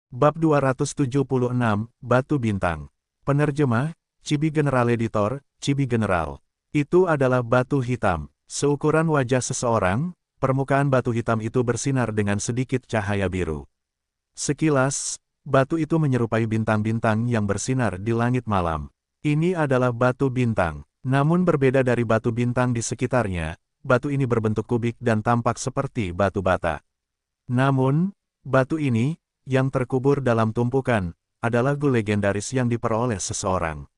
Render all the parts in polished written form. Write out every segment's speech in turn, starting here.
Bab 276, Batu Bintang. Penerjemah, Chibi General Editor, Chibi General. Itu adalah batu hitam. Seukuran wajah seseorang, permukaan batu hitam itu bersinar dengan sedikit cahaya biru. Sekilas, batu itu menyerupai bintang-bintang yang bersinar di langit malam. Ini adalah batu bintang. Namun berbeda dari batu bintang di sekitarnya, batu ini berbentuk kubik dan tampak seperti batu bata. Namun, batu ini, yang terkubur dalam tumpukan, adalah gu legendaris yang diperoleh seseorang.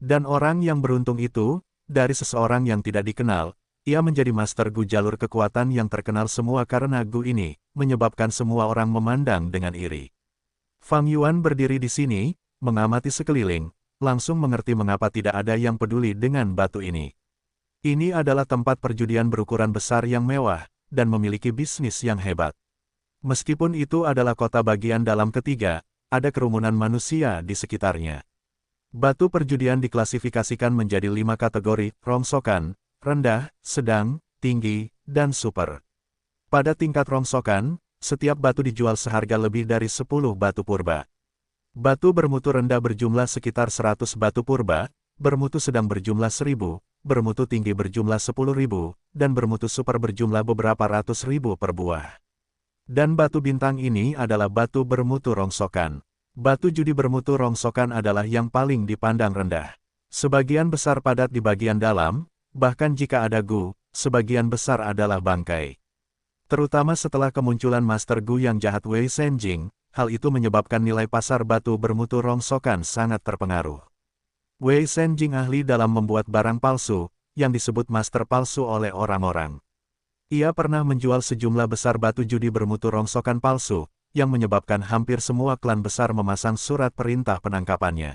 Dan orang yang beruntung itu, dari seseorang yang tidak dikenal, ia menjadi master gu jalur kekuatan yang terkenal semua karena gu ini, menyebabkan semua orang memandang dengan iri. Fang Yuan berdiri di sini, mengamati sekeliling, langsung mengerti mengapa tidak ada yang peduli dengan batu ini. Ini adalah tempat perjudian berukuran besar yang mewah, dan memiliki bisnis yang hebat. Meskipun itu adalah kota bagian dalam ketiga, ada kerumunan manusia di sekitarnya. Batu perjudian diklasifikasikan menjadi 5 kategori, rongsokan, rendah, sedang, tinggi, dan super. Pada tingkat rongsokan, setiap batu dijual seharga lebih dari 10 batu purba. Batu bermutu rendah berjumlah sekitar 100 batu purba, bermutu sedang berjumlah 1000, bermutu tinggi berjumlah 10.000, dan bermutu super berjumlah beberapa ratus ribu per buah. Dan batu bintang ini adalah batu bermutu rongsokan. Batu judi bermutu rongsokan adalah yang paling dipandang rendah. Sebagian besar padat di bagian dalam, bahkan jika ada gu, sebagian besar adalah bangkai. Terutama setelah kemunculan Master Gu yang jahat Wei Senjing, hal itu menyebabkan nilai pasar batu bermutu rongsokan sangat terpengaruh. Wei Senjing ahli dalam membuat barang palsu, yang disebut master palsu oleh orang-orang. Ia pernah menjual sejumlah besar batu judi bermutu rongsokan palsu, yang menyebabkan hampir semua klan besar memasang surat perintah penangkapannya.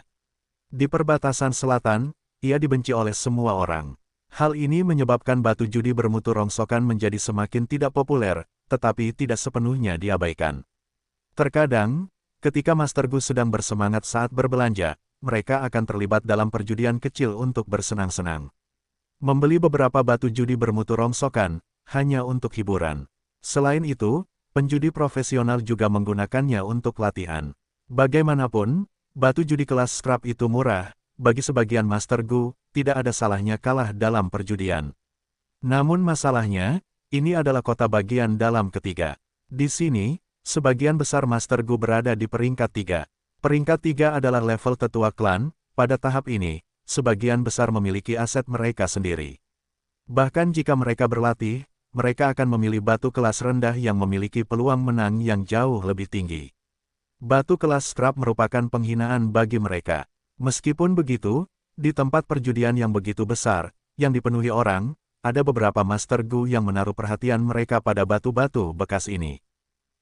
Di perbatasan selatan, ia dibenci oleh semua orang. Hal ini menyebabkan batu judi bermutu rongsokan menjadi semakin tidak populer, tetapi tidak sepenuhnya diabaikan. Terkadang, ketika Master Gu sedang bersemangat saat berbelanja, mereka akan terlibat dalam perjudian kecil untuk bersenang-senang. Membeli beberapa batu judi bermutu rongsokan, hanya untuk hiburan. Selain itu, penjudi profesional juga menggunakannya untuk latihan. Bagaimanapun, batu judi kelas scrap itu murah, bagi sebagian Master Gu, tidak ada salahnya kalah dalam perjudian. Namun masalahnya, ini adalah kota bagian dalam ketiga. Di sini, sebagian besar Master Gu berada di peringkat 3. Peringkat 3 adalah level tetua klan, pada tahap ini, sebagian besar memiliki aset mereka sendiri. Bahkan jika mereka berlatih, mereka akan memilih batu kelas rendah yang memiliki peluang menang yang jauh lebih tinggi. Batu kelas scrap merupakan penghinaan bagi mereka. Meskipun begitu, di tempat perjudian yang begitu besar, yang dipenuhi orang, ada beberapa Master Gu yang menaruh perhatian mereka pada batu-batu bekas ini.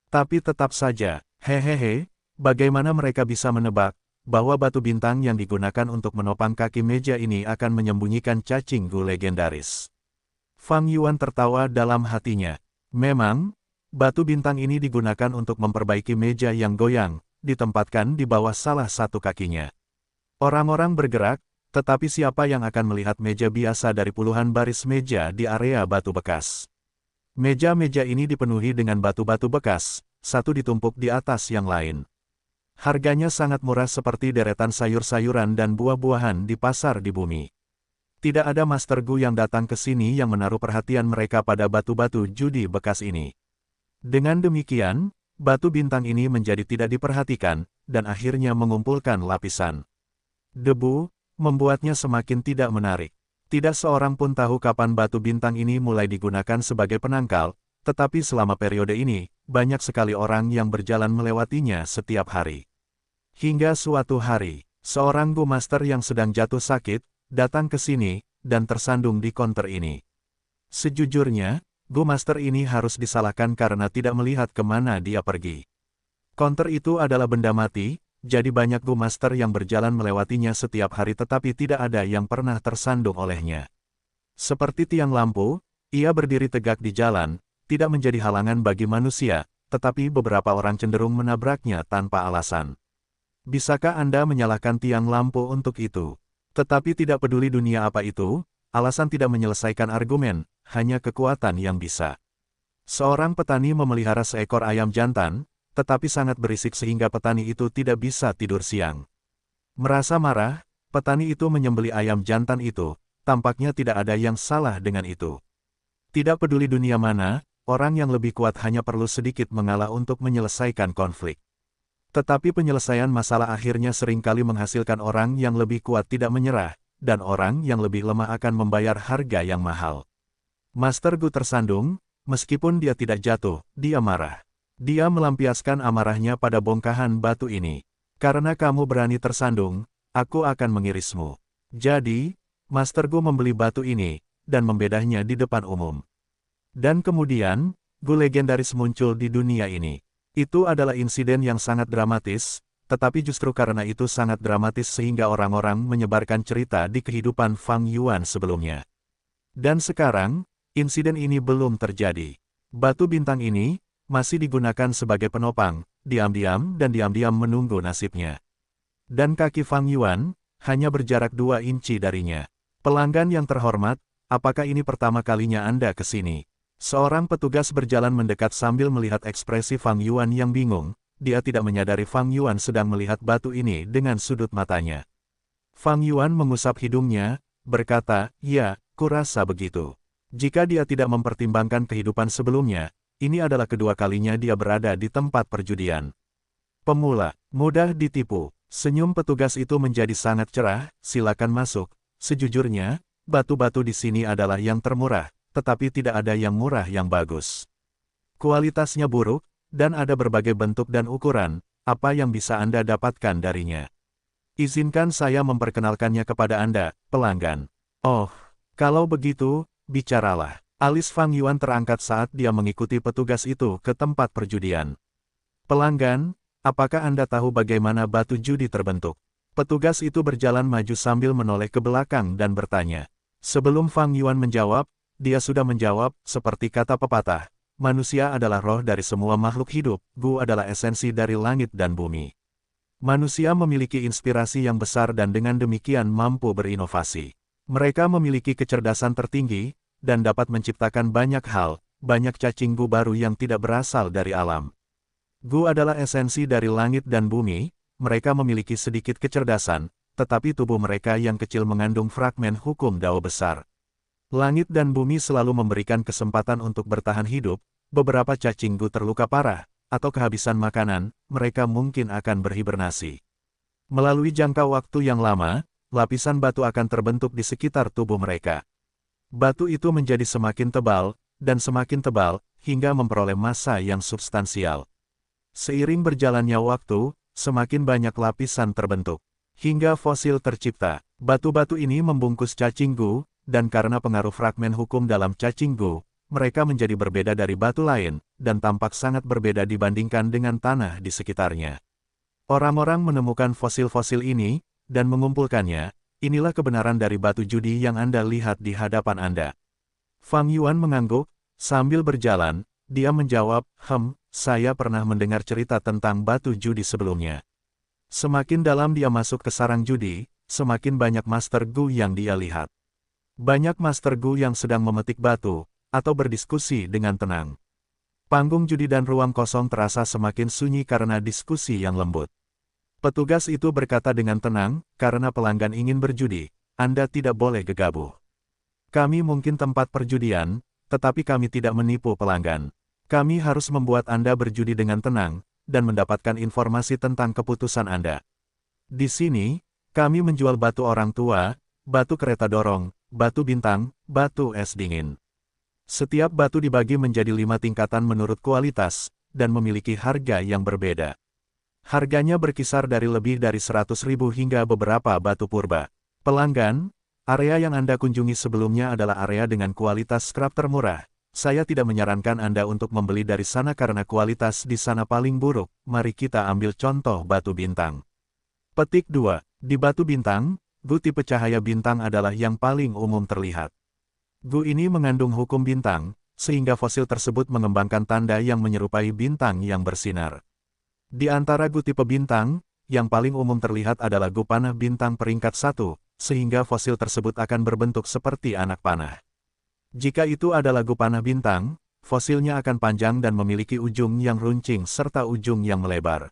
Tapi tetap saja, hehehe, bagaimana mereka bisa menebak, bahwa batu bintang yang digunakan untuk menopang kaki meja ini akan menyembunyikan cacing Gu legendaris. Fang Yuan tertawa dalam hatinya. Memang, batu bintang ini digunakan untuk memperbaiki meja yang goyang, ditempatkan di bawah salah satu kakinya. Orang-orang bergerak, tetapi siapa yang akan melihat meja biasa dari puluhan baris meja di area batu bekas? Meja-meja ini dipenuhi dengan batu-batu bekas, satu ditumpuk di atas yang lain. Harganya sangat murah seperti deretan sayur-sayuran dan buah-buahan di pasar di bumi. Tidak ada Master Gu yang datang ke sini yang menaruh perhatian mereka pada batu-batu judi bekas ini. Dengan demikian, batu bintang ini menjadi tidak diperhatikan, dan akhirnya mengumpulkan lapisan debu, membuatnya semakin tidak menarik. Tidak seorang pun tahu kapan batu bintang ini mulai digunakan sebagai penangkal, tetapi selama periode ini, banyak sekali orang yang berjalan melewatinya setiap hari. Hingga suatu hari, seorang Gu Master yang sedang jatuh sakit, datang ke sini, dan tersandung di counter ini. Sejujurnya, Gu Master ini harus disalahkan karena tidak melihat kemana dia pergi. Counter itu adalah benda mati, jadi banyak Gu Master yang berjalan melewatinya setiap hari tetapi tidak ada yang pernah tersandung olehnya. Seperti tiang lampu, ia berdiri tegak di jalan, tidak menjadi halangan bagi manusia, tetapi beberapa orang cenderung menabraknya tanpa alasan. Bisakah Anda menyalahkan tiang lampu untuk itu? Tetapi tidak peduli dunia apa itu, alasan tidak menyelesaikan argumen, hanya kekuatan yang bisa. Seorang petani memelihara seekor ayam jantan, tetapi sangat berisik sehingga petani itu tidak bisa tidur siang. Merasa marah, petani itu menyembelih ayam jantan itu, tampaknya tidak ada yang salah dengan itu. Tidak peduli dunia mana, orang yang lebih kuat hanya perlu sedikit mengalah untuk menyelesaikan konflik. Tetapi penyelesaian masalah akhirnya seringkali menghasilkan orang yang lebih kuat tidak menyerah, dan orang yang lebih lemah akan membayar harga yang mahal. Master Gu tersandung, meskipun dia tidak jatuh, dia marah. Dia melampiaskan amarahnya pada bongkahan batu ini. Karena kamu berani tersandung, aku akan mengirismu. Jadi, Master Gu membeli batu ini, dan membedahnya di depan umum. Dan kemudian, Gu legendaris muncul di dunia ini. Itu adalah insiden yang sangat dramatis, tetapi justru karena itu sangat dramatis sehingga orang-orang menyebarkan cerita di kehidupan Fang Yuan sebelumnya. Dan sekarang, insiden ini belum terjadi. Batu bintang ini masih digunakan sebagai penopang, diam-diam dan diam-diam menunggu nasibnya. Dan kaki Fang Yuan hanya berjarak 2 inci darinya. Pelanggan yang terhormat, apakah ini pertama kalinya Anda ke sini? Seorang petugas berjalan mendekat sambil melihat ekspresi Fang Yuan yang bingung. Dia tidak menyadari Fang Yuan sedang melihat batu ini dengan sudut matanya. Fang Yuan mengusap hidungnya, berkata, "Ya, kurasa begitu." Jika dia tidak mempertimbangkan kehidupan sebelumnya, ini adalah kedua kalinya dia berada di tempat perjudian. Pemula, mudah ditipu. Senyum petugas itu menjadi sangat cerah, "Silakan masuk. Sejujurnya, batu-batu di sini adalah yang termurah. Tetapi tidak ada yang murah yang bagus. Kualitasnya buruk, dan ada berbagai bentuk dan ukuran, apa yang bisa Anda dapatkan darinya? Izinkan saya memperkenalkannya kepada Anda, pelanggan." "Oh, kalau begitu, bicaralah." Alis Fang Yuan terangkat saat dia mengikuti petugas itu ke tempat perjudian. "Pelanggan, apakah Anda tahu bagaimana batu judi terbentuk?" Petugas itu berjalan maju sambil menoleh ke belakang dan bertanya. Sebelum Fang Yuan menjawab, dia sudah menjawab, seperti kata pepatah, manusia adalah roh dari semua makhluk hidup, Gu adalah esensi dari langit dan bumi. Manusia memiliki inspirasi yang besar dan dengan demikian mampu berinovasi. Mereka memiliki kecerdasan tertinggi, dan dapat menciptakan banyak hal, banyak cacing Gu baru yang tidak berasal dari alam. Gu adalah esensi dari langit dan bumi, mereka memiliki sedikit kecerdasan, tetapi tubuh mereka yang kecil mengandung fragmen hukum Dao besar. Langit dan bumi selalu memberikan kesempatan untuk bertahan hidup, beberapa cacing Gu terluka parah, atau kehabisan makanan, mereka mungkin akan berhibernasi. Melalui jangka waktu yang lama, lapisan batu akan terbentuk di sekitar tubuh mereka. Batu itu menjadi semakin tebal, dan semakin tebal, hingga memperoleh massa yang substansial. Seiring berjalannya waktu, semakin banyak lapisan terbentuk. Hingga fosil tercipta, batu-batu ini membungkus cacing Gu, dan karena pengaruh fragmen hukum dalam cacing Gu, mereka menjadi berbeda dari batu lain, dan tampak sangat berbeda dibandingkan dengan tanah di sekitarnya. Orang-orang menemukan fosil-fosil ini, dan mengumpulkannya. Inilah kebenaran dari batu judi yang Anda lihat di hadapan Anda. Fang Yuan mengangguk, sambil berjalan, dia menjawab, saya pernah mendengar cerita tentang batu judi sebelumnya. Semakin dalam dia masuk ke sarang judi, semakin banyak Master Gu yang dia lihat. Banyak Master Gu yang sedang memetik batu, atau berdiskusi dengan tenang. Panggung judi dan ruang kosong terasa semakin sunyi karena diskusi yang lembut. Petugas itu berkata dengan tenang, karena pelanggan ingin berjudi, Anda tidak boleh gegabah. Kami mungkin tempat perjudian, tetapi kami tidak menipu pelanggan. Kami harus membuat Anda berjudi dengan tenang, dan mendapatkan informasi tentang keputusan Anda. Di sini, kami menjual batu orang tua, batu kereta dorong, batu bintang, batu es dingin. Setiap batu dibagi menjadi 5 tingkatan menurut kualitas, dan memiliki harga yang berbeda. Harganya berkisar dari lebih dari 100.000 hingga beberapa batu purba. Pelanggan, area yang Anda kunjungi sebelumnya adalah area dengan kualitas scrap termurah. Saya tidak menyarankan Anda untuk membeli dari sana karena kualitas di sana paling buruk. Mari kita ambil contoh batu bintang. Petik 2. Di batu bintang, Gu tipe cahaya bintang adalah yang paling umum terlihat. Gu ini mengandung hukum bintang, sehingga fosil tersebut mengembangkan tanda yang menyerupai bintang yang bersinar. Di antara Gu tipe bintang, yang paling umum terlihat adalah Gu panah bintang peringkat 1, sehingga fosil tersebut akan berbentuk seperti anak panah. Jika itu adalah Gu panah bintang, fosilnya akan panjang dan memiliki ujung yang runcing serta ujung yang melebar.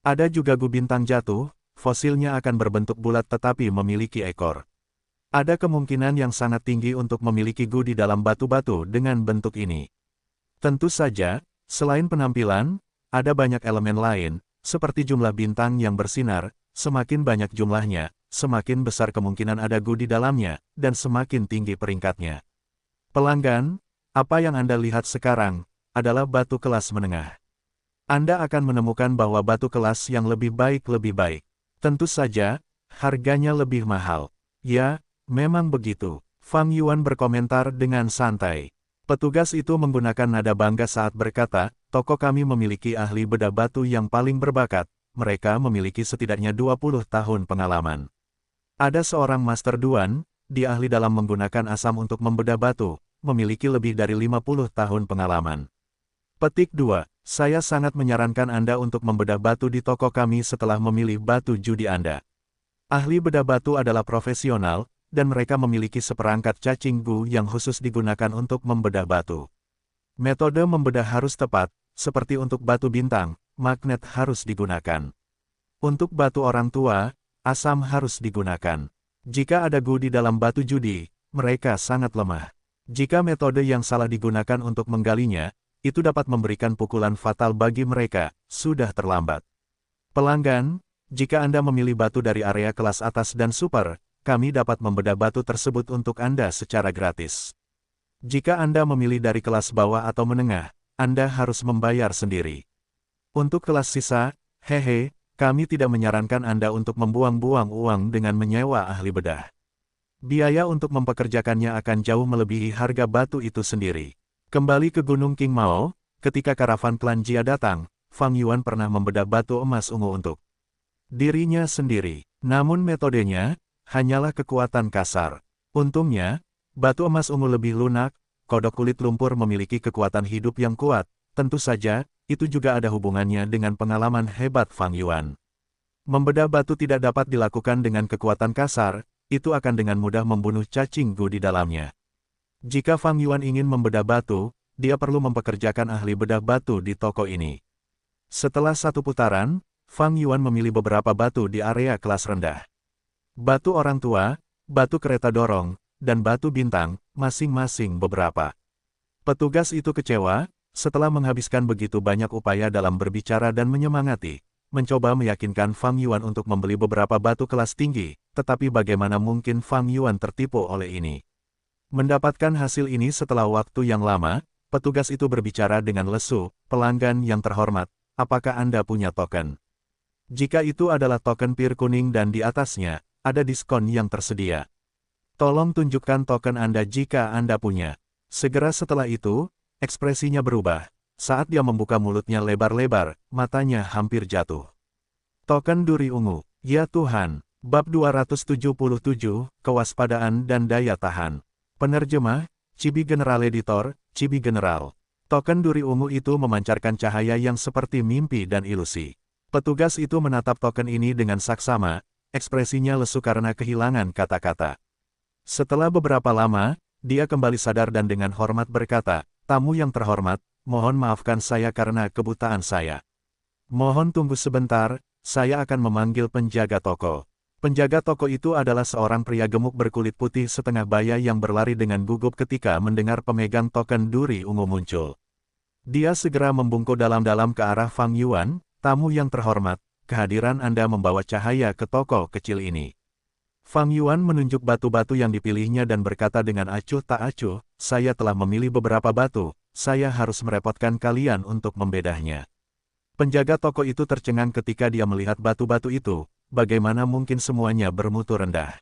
Ada juga gu bintang jatuh, fosilnya akan berbentuk bulat tetapi memiliki ekor. Ada kemungkinan yang sangat tinggi untuk memiliki gu di dalam batu-batu dengan bentuk ini. Tentu saja, selain penampilan, ada banyak elemen lain, seperti jumlah bintang yang bersinar, semakin banyak jumlahnya, semakin besar kemungkinan ada gu di dalamnya, dan semakin tinggi peringkatnya. Pelanggan, apa yang Anda lihat sekarang, adalah batu kelas menengah. Anda akan menemukan bahwa batu kelas yang lebih baik. Tentu saja, harganya lebih mahal. Ya, memang begitu. Fang Yuan berkomentar dengan santai. Petugas itu menggunakan nada bangga saat berkata, toko kami memiliki ahli bedah batu yang paling berbakat. Mereka memiliki setidaknya 20 tahun pengalaman. Ada seorang Master Duan, dia ahli dalam menggunakan asam untuk membedah batu, memiliki lebih dari 50 tahun pengalaman. Petik 2. Saya sangat menyarankan Anda untuk membedah batu di toko kami setelah memilih batu judi Anda. Ahli bedah batu adalah profesional, dan mereka memiliki seperangkat cacing gu yang khusus digunakan untuk membedah batu. Metode membedah harus tepat, seperti untuk batu bintang, magnet harus digunakan. Untuk batu orang tua, asam harus digunakan. Jika ada gu di dalam batu judi, mereka sangat lemah. Jika metode yang salah digunakan untuk menggalinya, itu dapat memberikan pukulan fatal bagi mereka, sudah terlambat. Pelanggan, jika Anda memilih batu dari area kelas atas dan super, kami dapat membedah batu tersebut untuk Anda secara gratis. Jika Anda memilih dari kelas bawah atau menengah, Anda harus membayar sendiri. Untuk kelas sisa, hehe, kami tidak menyarankan Anda untuk membuang-buang uang dengan menyewa ahli bedah. Biaya untuk mempekerjakannya akan jauh melebihi harga batu itu sendiri. Kembali ke Gunung King Mao, ketika karavan klan Jia datang, Fang Yuan pernah membedah batu emas ungu untuk dirinya sendiri. Namun metodenya, hanyalah kekuatan kasar. Untungnya, batu emas ungu lebih lunak, kodok kulit lumpur memiliki kekuatan hidup yang kuat, tentu saja, itu juga ada hubungannya dengan pengalaman hebat Fang Yuan. Membedah batu tidak dapat dilakukan dengan kekuatan kasar, itu akan dengan mudah membunuh cacing gu di dalamnya. Jika Fang Yuan ingin membedah batu, dia perlu mempekerjakan ahli bedah batu di toko ini. Setelah satu putaran, Fang Yuan memilih beberapa batu di area kelas rendah. Batu orang tua, batu kereta dorong, dan batu bintang, masing-masing beberapa. Petugas itu kecewa, setelah menghabiskan begitu banyak upaya dalam berbicara dan menyemangati, mencoba meyakinkan Fang Yuan untuk membeli beberapa batu kelas tinggi, tetapi bagaimana mungkin Fang Yuan tertipu oleh ini? Mendapatkan hasil ini setelah waktu yang lama, petugas itu berbicara dengan lesu, pelanggan yang terhormat, apakah Anda punya token? Jika itu adalah token pir kuning dan di atasnya, ada diskon yang tersedia. Tolong tunjukkan token Anda jika Anda punya. Segera setelah itu, ekspresinya berubah. Saat dia membuka mulutnya lebar-lebar, matanya hampir jatuh. Token duri ungu, ya Tuhan. Bab 277, Kewaspadaan dan Daya Tahan. Penerjemah, Chibi General Editor, Chibi General. Token duri ungu itu memancarkan cahaya yang seperti mimpi dan ilusi. Petugas itu menatap token ini dengan saksama, ekspresinya lesu karena kehilangan kata-kata. Setelah beberapa lama, dia kembali sadar dan dengan hormat berkata, tamu yang terhormat, mohon maafkan saya karena kebutaan saya. Mohon tunggu sebentar, saya akan memanggil penjaga toko. Penjaga toko itu adalah seorang pria gemuk berkulit putih setengah baya yang berlari dengan gugup ketika mendengar pemegang token duri ungu muncul. Dia segera membungkuk dalam-dalam ke arah Fang Yuan, tamu yang terhormat, kehadiran Anda membawa cahaya ke toko kecil ini. Fang Yuan menunjuk batu-batu yang dipilihnya dan berkata dengan acuh tak acuh, saya telah memilih beberapa batu, saya harus merepotkan kalian untuk membedahnya. Penjaga toko itu tercengang ketika dia melihat batu-batu itu. Bagaimana mungkin semuanya bermutu rendah?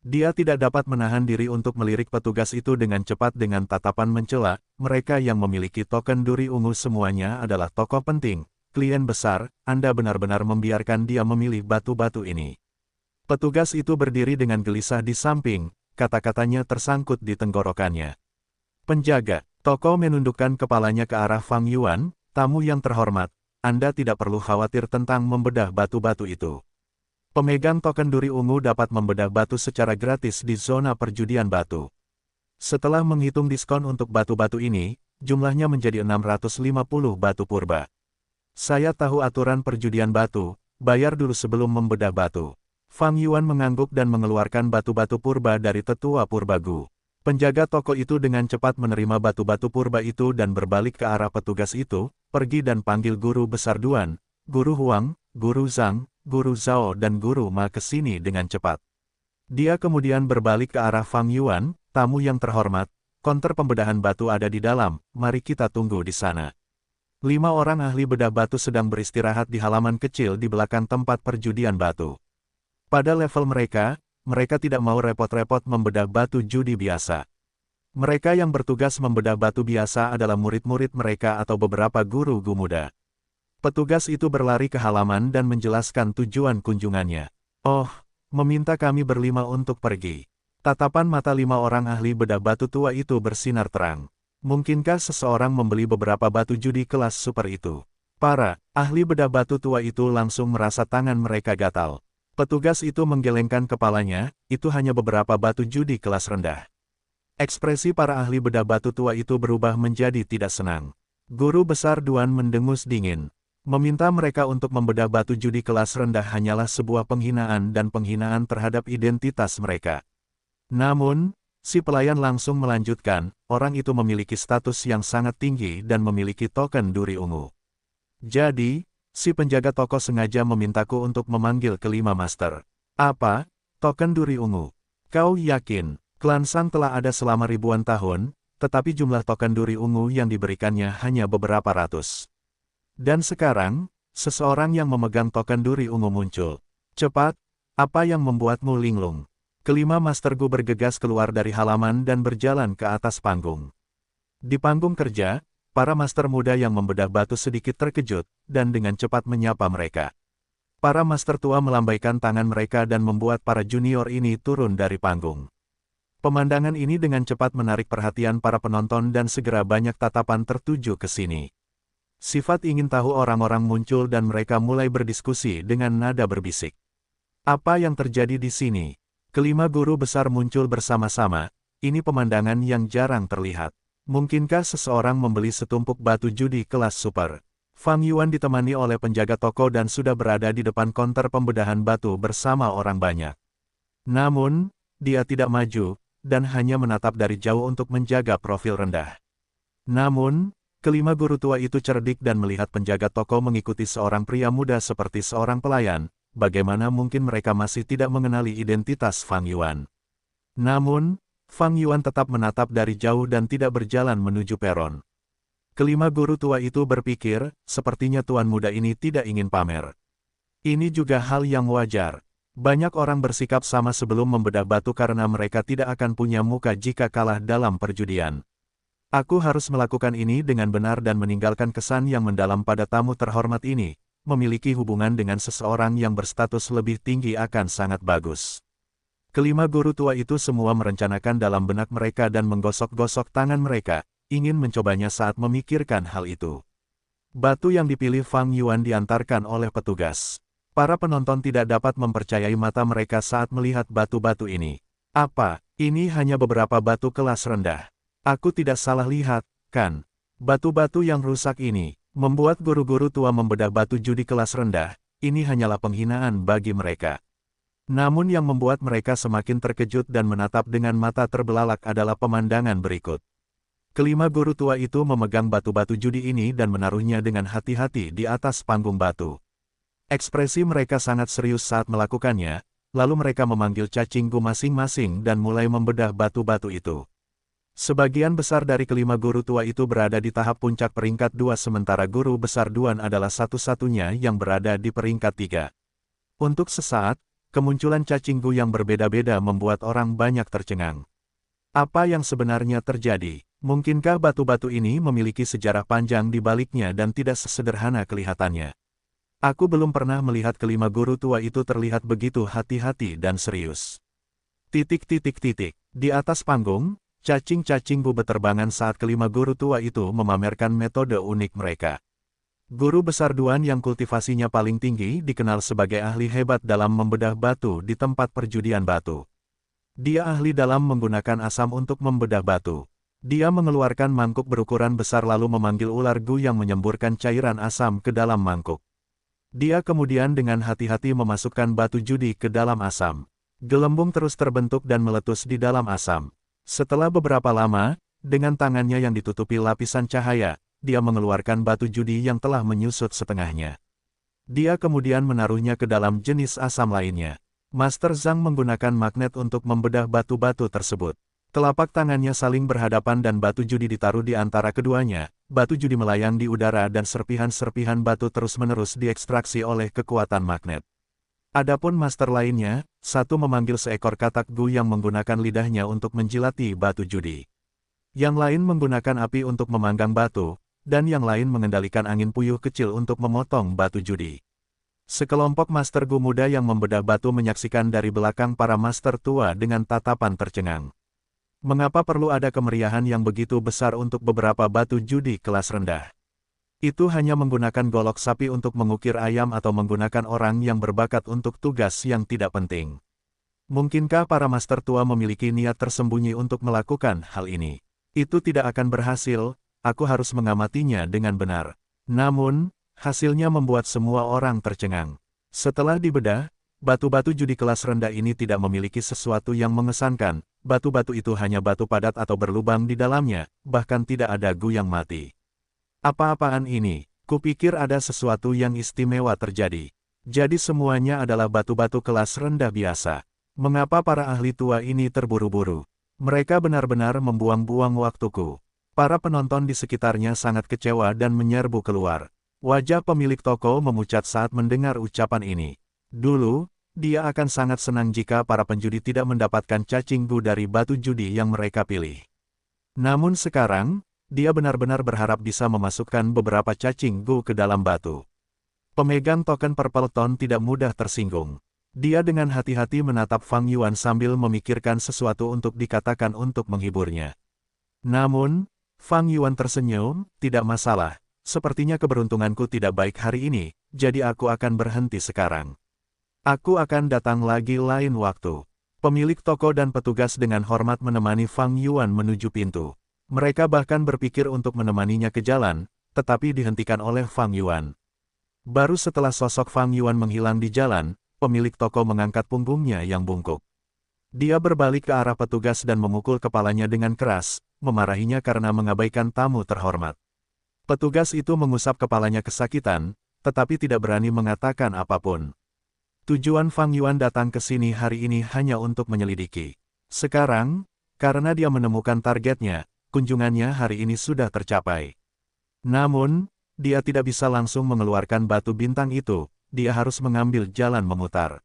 Dia tidak dapat menahan diri untuk melirik petugas itu dengan cepat dengan tatapan mencela, mereka yang memiliki token duri ungu semuanya adalah tokoh penting, klien besar, Anda benar-benar membiarkan dia memilih batu-batu ini. Petugas itu berdiri dengan gelisah di samping, kata-katanya tersangkut di tenggorokannya. Penjaga, toko menundukkan kepalanya ke arah Fang Yuan, tamu yang terhormat, Anda tidak perlu khawatir tentang membedah batu-batu itu. Pemegang token duri ungu dapat membedah batu secara gratis di zona perjudian batu. Setelah menghitung diskon untuk batu-batu ini, jumlahnya menjadi 650 batu purba. Saya tahu aturan perjudian batu, bayar dulu sebelum membedah batu. Fang Yuan mengangguk dan mengeluarkan batu-batu purba dari tetua purbagu. Penjaga toko itu dengan cepat menerima batu-batu purba itu dan berbalik ke arah petugas itu, pergi dan panggil guru besar Duan, Guru Huang, Guru Zhang, Guru Zhao dan Guru Ma ke sini dengan cepat. Dia kemudian berbalik ke arah Fang Yuan, tamu yang terhormat, konter pembedahan batu ada di dalam, mari kita tunggu di sana. 5 orang ahli bedah batu sedang beristirahat di halaman kecil di belakang tempat perjudian batu. Pada level mereka tidak mau repot-repot membedah batu judi biasa. Mereka yang bertugas membedah batu biasa adalah murid-murid mereka atau beberapa guru muda. Petugas itu berlari ke halaman dan menjelaskan tujuan kunjungannya. Oh, meminta kami berlima untuk pergi. Tatapan mata 5 orang ahli bedah batu tua itu bersinar terang. Mungkinkah seseorang membeli beberapa batu judi kelas super itu? Para ahli bedah batu tua itu langsung merasa tangan mereka gatal. Petugas itu menggelengkan kepalanya, itu hanya beberapa batu judi kelas rendah. Ekspresi para ahli bedah batu tua itu berubah menjadi tidak senang. Guru besar Duan mendengus dingin. Meminta mereka untuk membedah batu judi kelas rendah hanyalah sebuah penghinaan dan penghinaan terhadap identitas mereka. Namun, si pelayan langsung melanjutkan, orang itu memiliki status yang sangat tinggi dan memiliki token duri ungu. Jadi, si penjaga toko sengaja memintaku untuk memanggil kelima master. Apa? Token duri ungu? Kau yakin? Klan Sang telah ada selama ribuan tahun, tetapi jumlah token duri ungu yang diberikannya hanya beberapa ratus. Dan sekarang, seseorang yang memegang token duri ungu muncul. Cepat, apa yang membuatmu linglung? Kelima mastergu bergegas keluar dari halaman dan berjalan ke atas panggung. Di panggung kerja, para master muda yang membedah batu sedikit terkejut, dan dengan cepat menyapa mereka. Para master tua melambaikan tangan mereka dan membuat para junior ini turun dari panggung. Pemandangan ini dengan cepat menarik perhatian para penonton dan segera banyak tatapan tertuju ke sini. Sifat ingin tahu orang-orang muncul dan mereka mulai berdiskusi dengan nada berbisik. Apa yang terjadi di sini? Kelima guru besar muncul bersama-sama, ini pemandangan yang jarang terlihat. Mungkinkah seseorang membeli setumpuk batu judi kelas super? Fang Yuan ditemani oleh penjaga toko dan sudah berada di depan konter pembedahan batu bersama orang banyak. Namun, dia tidak maju, dan hanya menatap dari jauh untuk menjaga profil rendah. Namun, kelima guru tua itu cerdik dan melihat penjaga toko mengikuti seorang pria muda seperti seorang pelayan, bagaimana mungkin mereka masih tidak mengenali identitas Fang Yuan. Namun, Fang Yuan tetap menatap dari jauh dan tidak berjalan menuju peron. Kelima guru tua itu berpikir, sepertinya tuan muda ini tidak ingin pamer. Ini juga hal yang wajar. Banyak orang bersikap sama sebelum membedah batu karena mereka tidak akan punya muka jika kalah dalam perjudian. Aku harus melakukan ini dengan benar dan meninggalkan kesan yang mendalam pada tamu terhormat ini. Memiliki hubungan dengan seseorang yang berstatus lebih tinggi akan sangat bagus. Kelima guru tua itu semua merencanakan dalam benak mereka dan menggosok-gosok tangan mereka, ingin mencobanya saat memikirkan hal itu. Batu yang dipilih Fang Yuan diantarkan oleh petugas. Para penonton tidak dapat mempercayai mata mereka saat melihat batu-batu ini. Apa? Ini hanya beberapa batu kelas rendah. Aku tidak salah lihat, kan? Batu-batu yang rusak ini, membuat guru-guru tua membedah batu judi kelas rendah, ini hanyalah penghinaan bagi mereka. Namun yang membuat mereka semakin terkejut dan menatap dengan mata terbelalak adalah pemandangan berikut. Kelima guru tua itu memegang batu-batu judi ini dan menaruhnya dengan hati-hati di atas panggung batu. Ekspresi mereka sangat serius saat melakukannya, lalu mereka memanggil cacinggu masing-masing dan mulai membedah batu-batu itu. Sebagian besar dari kelima guru tua itu berada di tahap puncak peringkat 2 sementara guru besar Duan adalah satu-satunya yang berada di peringkat 3. Untuk sesaat, kemunculan cacinggu yang berbeda-beda membuat orang banyak tercengang. Apa yang sebenarnya terjadi? Mungkinkah batu-batu ini memiliki sejarah panjang di baliknya dan tidak sesederhana kelihatannya? Aku belum pernah melihat kelima guru tua itu terlihat begitu hati-hati dan serius. Di atas panggung, cacing-cacinggu berterbangan saat kelima guru tua itu memamerkan metode unik mereka. Guru besar Duan yang kultivasinya paling tinggi dikenal sebagai ahli hebat dalam membedah batu di tempat perjudian batu. Dia ahli dalam menggunakan asam untuk membedah batu. Dia mengeluarkan mangkuk berukuran besar lalu memanggil ular Gu yang menyemburkan cairan asam ke dalam mangkuk. Dia kemudian dengan hati-hati memasukkan batu judi ke dalam asam. Gelembung terus terbentuk dan meletus di dalam asam. Setelah beberapa lama, dengan tangannya yang ditutupi lapisan cahaya, dia mengeluarkan batu judi yang telah menyusut setengahnya. Dia kemudian menaruhnya ke dalam jenis asam lainnya. Master Zhang menggunakan magnet untuk membedah batu-batu tersebut. Telapak tangannya saling berhadapan dan batu judi ditaruh di antara keduanya. Batu judi melayang di udara dan serpihan-serpihan batu terus-menerus diekstraksi oleh kekuatan magnet. Adapun master lainnya, satu memanggil seekor katak Gu yang menggunakan lidahnya untuk menjilati batu judi. Yang lain menggunakan api untuk memanggang batu, dan yang lain mengendalikan angin puyuh kecil untuk memotong batu judi. Sekelompok master Gu muda yang membedah batu menyaksikan dari belakang para master tua dengan tatapan tercengang. Mengapa perlu ada kemeriahan yang begitu besar untuk beberapa batu judi kelas rendah? Itu hanya menggunakan golok sapi untuk mengukir ayam atau menggunakan orang yang berbakat untuk tugas yang tidak penting. Mungkinkah para master tua memiliki niat tersembunyi untuk melakukan hal ini? Itu tidak akan berhasil, aku harus mengamatinya dengan benar. Namun, hasilnya membuat semua orang tercengang. Setelah dibedah, batu-batu judi kelas rendah ini tidak memiliki sesuatu yang mengesankan. Batu-batu itu hanya batu padat atau berlubang di dalamnya, bahkan tidak ada Gu yang mati. Apa-apaan ini? Kupikir ada sesuatu yang istimewa terjadi. Jadi semuanya adalah batu-batu kelas rendah biasa. Mengapa para ahli tua ini terburu-buru? Mereka benar-benar membuang-buang waktuku. Para penonton di sekitarnya sangat kecewa dan menyerbu keluar. Wajah pemilik toko memucat saat mendengar ucapan ini. Dulu, dia akan sangat senang jika para penjudi tidak mendapatkan cacing Gu dari batu judi yang mereka pilih. Namun sekarang, dia benar-benar berharap bisa memasukkan beberapa cacing Gu ke dalam batu. Pemegang token Purple Tone tidak mudah tersinggung. Dia dengan hati-hati menatap Fang Yuan sambil memikirkan sesuatu untuk dikatakan untuk menghiburnya. Namun, Fang Yuan tersenyum, tidak masalah. Sepertinya keberuntunganku tidak baik hari ini, jadi aku akan berhenti sekarang. Aku akan datang lagi lain waktu. Pemilik toko dan petugas dengan hormat menemani Fang Yuan menuju pintu. Mereka bahkan berpikir untuk menemaninya ke jalan, tetapi dihentikan oleh Fang Yuan. Baru setelah sosok Fang Yuan menghilang di jalan, pemilik toko mengangkat punggungnya yang bungkuk. Dia berbalik ke arah petugas dan memukul kepalanya dengan keras, memarahinya karena mengabaikan tamu terhormat. Petugas itu mengusap kepalanya kesakitan, tetapi tidak berani mengatakan apapun. Tujuan Fang Yuan datang ke sini hari ini hanya untuk menyelidiki. Sekarang, karena dia menemukan targetnya, kunjungannya hari ini sudah tercapai. Namun, dia tidak bisa langsung mengeluarkan batu bintang itu, dia harus mengambil jalan memutar.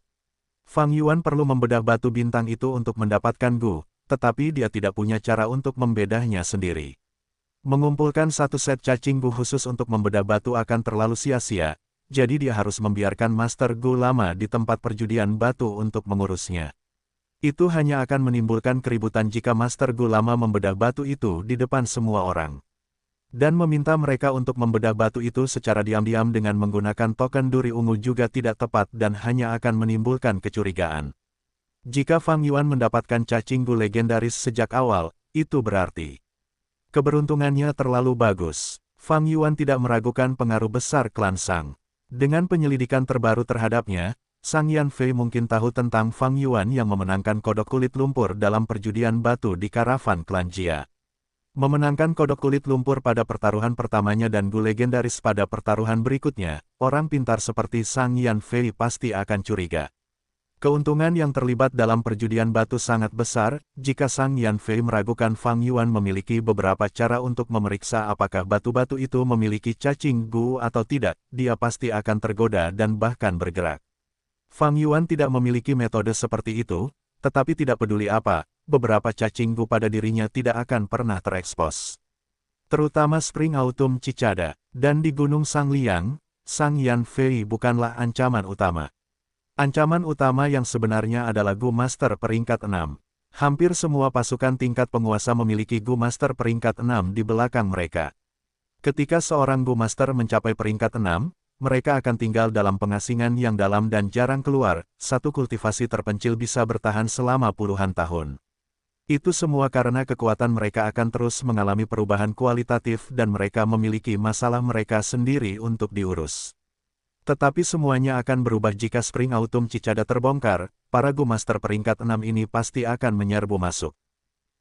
Fang Yuan perlu membedah batu bintang itu untuk mendapatkan Gu, tetapi dia tidak punya cara untuk membedahnya sendiri. Mengumpulkan satu set cacing Gu khusus untuk membedah batu akan terlalu sia-sia. Jadi dia harus membiarkan Master Gu lama di tempat perjudian batu untuk mengurusnya. Itu hanya akan menimbulkan keributan jika Master Gu lama membedah batu itu di depan semua orang. Dan meminta mereka untuk membedah batu itu secara diam-diam dengan menggunakan token duri ungu juga tidak tepat dan hanya akan menimbulkan kecurigaan. Jika Fang Yuan mendapatkan cacing Gu legendaris sejak awal, itu berarti keberuntungannya terlalu bagus. Fang Yuan tidak meragukan pengaruh besar klan Sang. Dengan penyelidikan terbaru terhadapnya, Sang Yan Fei mungkin tahu tentang Fang Yuan yang memenangkan kodok kulit lumpur dalam perjudian batu di karavan klan Jia. Memenangkan kodok kulit lumpur pada pertaruhan pertamanya dan Gu legendaris pada pertaruhan berikutnya, orang pintar seperti Sang Yan Fei pasti akan curiga. Keuntungan yang terlibat dalam perjudian batu sangat besar, jika Sang Yan Fei meragukan Fang Yuan memiliki beberapa cara untuk memeriksa apakah batu-batu itu memiliki cacing Gu atau tidak, dia pasti akan tergoda dan bahkan bergerak. Fang Yuan tidak memiliki metode seperti itu, tetapi tidak peduli apa, beberapa cacing Gu pada dirinya tidak akan pernah terekspos. Terutama Spring Autumn Cicada, dan di Gunung Sangliang, Sang Yan Fei bukanlah ancaman utama. Ancaman utama yang sebenarnya adalah Gu Master peringkat 6. Hampir semua pasukan tingkat penguasa memiliki Gu Master peringkat 6 di belakang mereka. Ketika seorang Gu Master mencapai peringkat 6, mereka akan tinggal dalam pengasingan yang dalam dan jarang keluar. Satu kultivasi terpencil bisa bertahan selama puluhan tahun. Itu semua karena kekuatan mereka akan terus mengalami perubahan kualitatif dan mereka memiliki masalah mereka sendiri untuk diurus. Tetapi semuanya akan berubah jika Spring Autumn Cicada terbongkar, para Gu Master peringkat 6 ini pasti akan menyerbu masuk.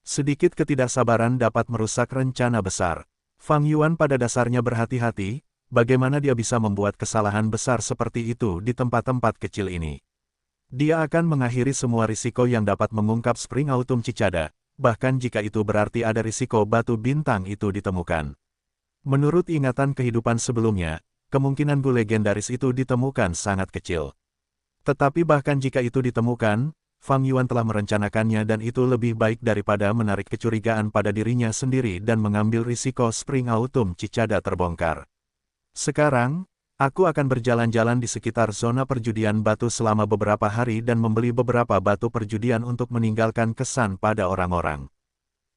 Sedikit ketidaksabaran dapat merusak rencana besar. Fang Yuan pada dasarnya berhati-hati, bagaimana dia bisa membuat kesalahan besar seperti itu di tempat-tempat kecil ini. Dia akan mengakhiri semua risiko yang dapat mengungkap Spring Autumn Cicada, bahkan jika itu berarti ada risiko batu bintang itu ditemukan. Menurut ingatan kehidupan sebelumnya, kemungkinan Gu legendaris itu ditemukan sangat kecil. Tetapi bahkan jika itu ditemukan, Fang Yuan telah merencanakannya dan itu lebih baik daripada menarik kecurigaan pada dirinya sendiri dan mengambil risiko Spring Autumn Cicada terbongkar. Sekarang, aku akan berjalan-jalan di sekitar zona perjudian batu selama beberapa hari dan membeli beberapa batu perjudian untuk meninggalkan kesan pada orang-orang.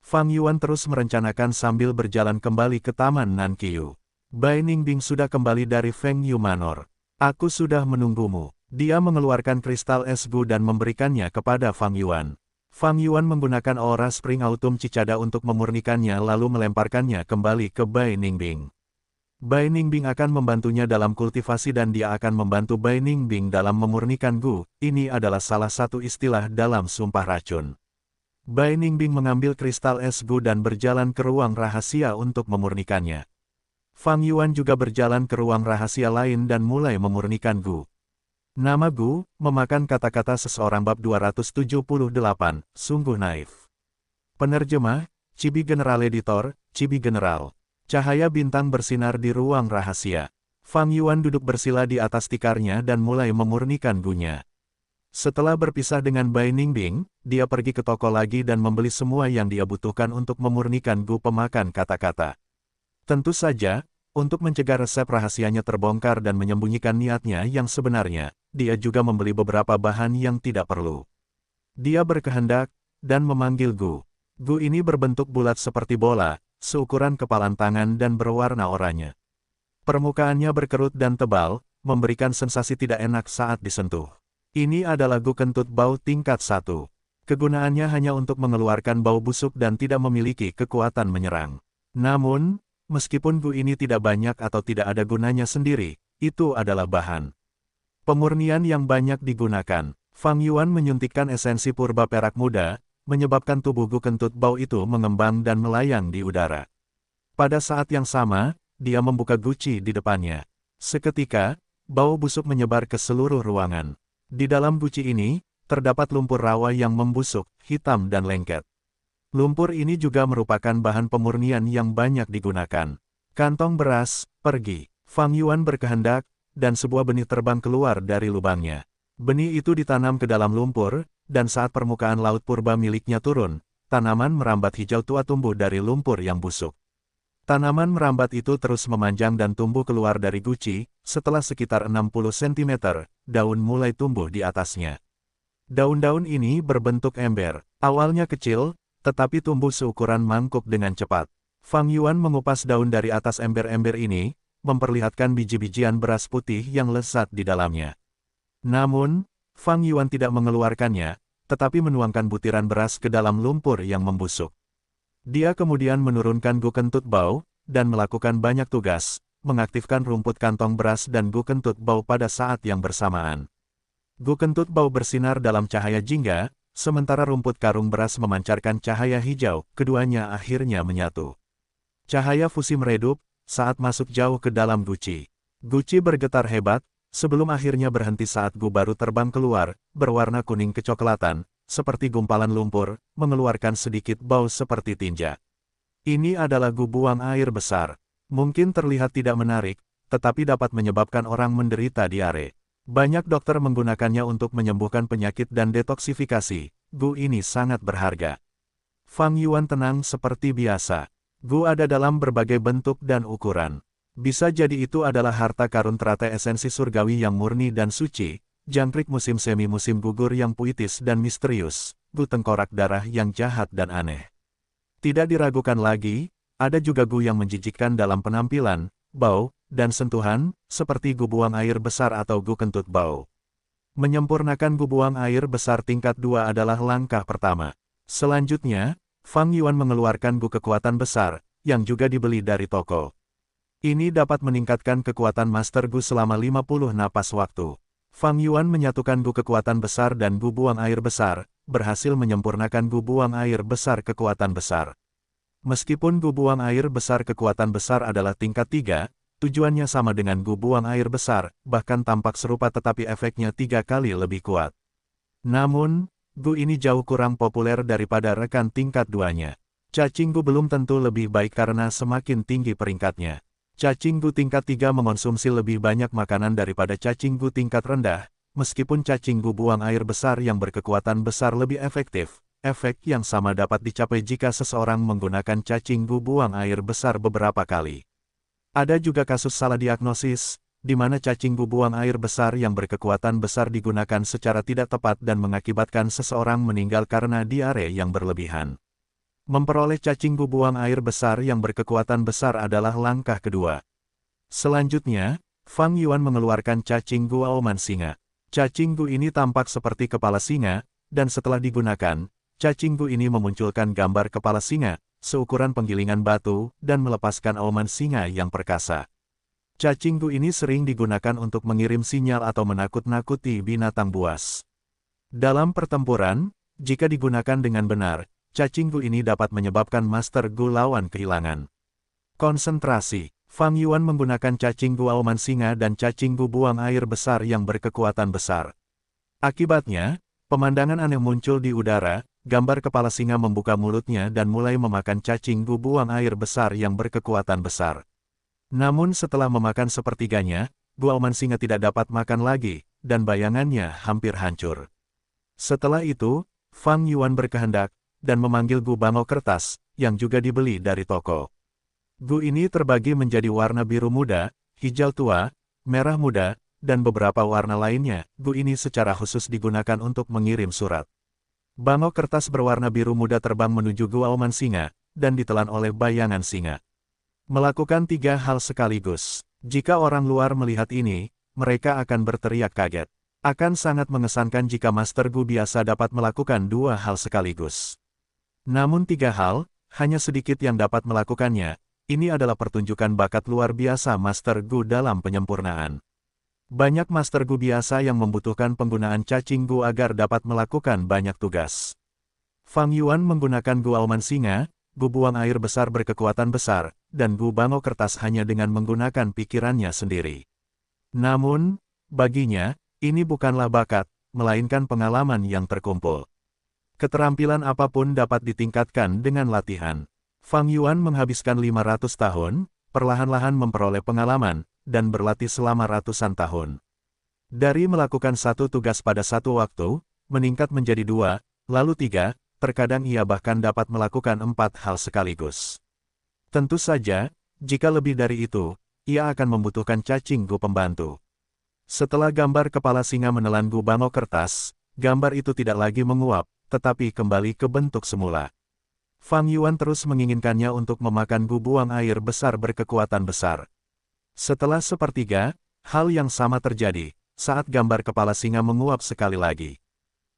Fang Yuan terus merencanakan sambil berjalan kembali ke Taman Nanqiu. Bai Ningbing sudah kembali dari Feng Yu Manor. Aku sudah menunggumu. Dia mengeluarkan kristal es Gu dan memberikannya kepada Fang Yuan. Fang Yuan menggunakan aura Spring Autumn Cicada untuk memurnikannya lalu melemparkannya kembali ke Bai Ningbing. Bai Ningbing akan membantunya dalam kultivasi dan dia akan membantu Bai Ningbing dalam memurnikan Gu. Ini adalah salah satu istilah dalam sumpah racun. Bai Ningbing mengambil kristal es Gu dan berjalan ke ruang rahasia untuk memurnikannya. Fang Yuan juga berjalan ke ruang rahasia lain dan mulai memurnikan Gu. Nama Gu, memakan kata-kata seseorang bab 278, sungguh naif. Penerjemah, Chibi General Editor, Chibi General. Cahaya bintang bersinar di ruang rahasia. Fang Yuan duduk bersila di atas tikarnya dan mulai memurnikan Gu-nya. Setelah berpisah dengan Bai Ningbing, dia pergi ke toko lagi dan membeli semua yang dia butuhkan untuk memurnikan Gu pemakan kata-kata. Tentu saja, untuk mencegah resep rahasianya terbongkar dan menyembunyikan niatnya yang sebenarnya, dia juga membeli beberapa bahan yang tidak perlu. Dia berkehendak, dan memanggil Gu. Gu ini berbentuk bulat seperti bola, seukuran kepalan tangan dan berwarna oranye. Permukaannya berkerut dan tebal, memberikan sensasi tidak enak saat disentuh. Ini adalah Gu kentut bau tingkat 1. Kegunaannya hanya untuk mengeluarkan bau busuk dan tidak memiliki kekuatan menyerang. Namun, meskipun Gu ini tidak banyak atau tidak ada gunanya sendiri, itu adalah bahan pemurnian yang banyak digunakan. Fang Yuan menyuntikkan esensi purba perak muda, menyebabkan tubuh Gu kentut bau itu mengembang dan melayang di udara. Pada saat yang sama, dia membuka guci di depannya. Seketika, bau busuk menyebar ke seluruh ruangan. Di dalam guci ini, terdapat lumpur rawa yang membusuk, hitam dan lengket. Lumpur ini juga merupakan bahan pemurnian yang banyak digunakan. Kantong beras, pergi. Fang Yuan berkehendak, dan sebuah benih terbang keluar dari lubangnya. Benih itu ditanam ke dalam lumpur, dan saat permukaan laut purba miliknya turun, tanaman merambat hijau tua tumbuh dari lumpur yang busuk. Tanaman merambat itu terus memanjang dan tumbuh keluar dari guci, setelah sekitar 60 cm, daun mulai tumbuh di atasnya. Daun-daun ini berbentuk ember, awalnya kecil, tetapi tumbuh seukuran mangkuk dengan cepat. Fang Yuan mengupas daun dari atas ember-ember ini, memperlihatkan biji-bijian beras putih yang lezat di dalamnya. Namun, Fang Yuan tidak mengeluarkannya, tetapi menuangkan butiran beras ke dalam lumpur yang membusuk. Dia kemudian menurunkan Gu kentut bau, dan melakukan banyak tugas, mengaktifkan rumput kantong beras dan Gu kentut bau pada saat yang bersamaan. Gu kentut bau bersinar dalam cahaya jingga, sementara rumput karung beras memancarkan cahaya hijau, keduanya akhirnya menyatu. Cahaya fusi meredup, saat masuk jauh ke dalam guci. Guci bergetar hebat, sebelum akhirnya berhenti saat Gu baru terbang keluar, berwarna kuning kecoklatan, seperti gumpalan lumpur, mengeluarkan sedikit bau seperti tinja. Ini adalah Gu buang air besar. Mungkin terlihat tidak menarik, tetapi dapat menyebabkan orang menderita diare. Banyak dokter menggunakannya untuk menyembuhkan penyakit dan detoksifikasi. Gu ini sangat berharga. Fang Yuan tenang seperti biasa. Gu ada dalam berbagai bentuk dan ukuran. Bisa jadi itu adalah harta karun teratai esensi surgawi yang murni dan suci, jangkrik musim semi musim gugur yang puitis dan misterius, Gu tengkorak darah yang jahat dan aneh. Tidak diragukan lagi, ada juga Gu yang menjijikkan dalam penampilan, bau, dan sentuhan, seperti Gu buang air besar atau Gu kentut bau. Menyempurnakan Gu buang air besar tingkat 2 adalah langkah pertama. Selanjutnya, Fang Yuan mengeluarkan gu kekuatan besar, yang juga dibeli dari toko. Ini dapat meningkatkan kekuatan Master Gu selama 50 napas waktu. Fang Yuan menyatukan gu kekuatan besar dan gu buang air besar, berhasil menyempurnakan gu buang air besar kekuatan besar. Meskipun gu buang air besar kekuatan besar adalah tingkat 3, tujuannya sama dengan gu buang air besar, bahkan tampak serupa tetapi efeknya 3 kali lebih kuat. Namun, gu ini jauh kurang populer daripada rekan tingkat 2-nya. Cacing gu belum tentu lebih baik karena semakin tinggi peringkatnya. Cacing gu tingkat 3 mengonsumsi lebih banyak makanan daripada cacing gu tingkat rendah, meskipun cacing gu buang air besar yang berkekuatan besar lebih efektif. Efek yang sama dapat dicapai jika seseorang menggunakan cacing gu buang air besar beberapa kali. Ada juga kasus salah diagnosis, di mana cacing gu buang air besar yang berkekuatan besar digunakan secara tidak tepat dan mengakibatkan seseorang meninggal karena diare yang berlebihan. Memperoleh cacing gu buang air besar yang berkekuatan besar adalah langkah kedua. Selanjutnya, Fang Yuan mengeluarkan cacing gu auman singa. Cacing gu ini tampak seperti kepala singa, dan setelah digunakan, cacing gu ini memunculkan gambar kepala singa, seukuran penggilingan batu, dan melepaskan auman singa yang perkasa. Cacing gu ini sering digunakan untuk mengirim sinyal atau menakut-nakuti binatang buas. Dalam pertempuran, jika digunakan dengan benar, cacing gu ini dapat menyebabkan Master Gu lawan kehilangan konsentrasi. Fang Yuan menggunakan cacing gu auman singa dan cacing gu buang air besar yang berkekuatan besar. Akibatnya, pemandangan aneh muncul di udara, gambar kepala singa membuka mulutnya dan mulai memakan cacing gu buang air besar yang berkekuatan besar. Namun setelah memakan sepertiganya, gu auman singa tidak dapat makan lagi, dan bayangannya hampir hancur. Setelah itu, Fang Yuan berkehendak, dan memanggil gu bangau kertas, yang juga dibeli dari toko. Gu ini terbagi menjadi warna biru muda, hijau tua, merah muda, dan beberapa warna lainnya. Gu ini secara khusus digunakan untuk mengirim surat. Bangau kertas berwarna biru muda terbang menuju gu auman singa, dan ditelan oleh bayangan singa. Melakukan 3 hal sekaligus. Jika orang luar melihat ini, mereka akan berteriak kaget. Akan sangat mengesankan jika Master Gu biasa dapat melakukan 2 hal sekaligus. Namun 3 hal, hanya sedikit yang dapat melakukannya. Ini adalah pertunjukan bakat luar biasa Master Gu dalam penyempurnaan. Banyak Master Gu biasa yang membutuhkan penggunaan cacing gu agar dapat melakukan banyak tugas. Fang Yuan menggunakan gu auman singa, gu buang air besar berkekuatan besar, dan gu bangau kertas hanya dengan menggunakan pikirannya sendiri. Namun, baginya, ini bukanlah bakat, melainkan pengalaman yang terkumpul. Keterampilan apapun dapat ditingkatkan dengan latihan. Fang Yuan menghabiskan 500 tahun, perlahan-lahan memperoleh pengalaman, dan berlatih selama ratusan tahun. Dari melakukan satu tugas pada satu waktu, meningkat menjadi 2, lalu 3, terkadang ia bahkan dapat melakukan 4 hal sekaligus. Tentu saja, jika lebih dari itu, ia akan membutuhkan cacing gu pembantu. Setelah gambar kepala singa menelan gu bangau kertas, gambar itu tidak lagi menguap, tetapi kembali ke bentuk semula. Fang Yuan terus menginginkannya untuk memakan gu buang air besar berkekuatan besar. Setelah sepertiga, hal yang sama terjadi, saat gambar kepala singa menguap sekali lagi.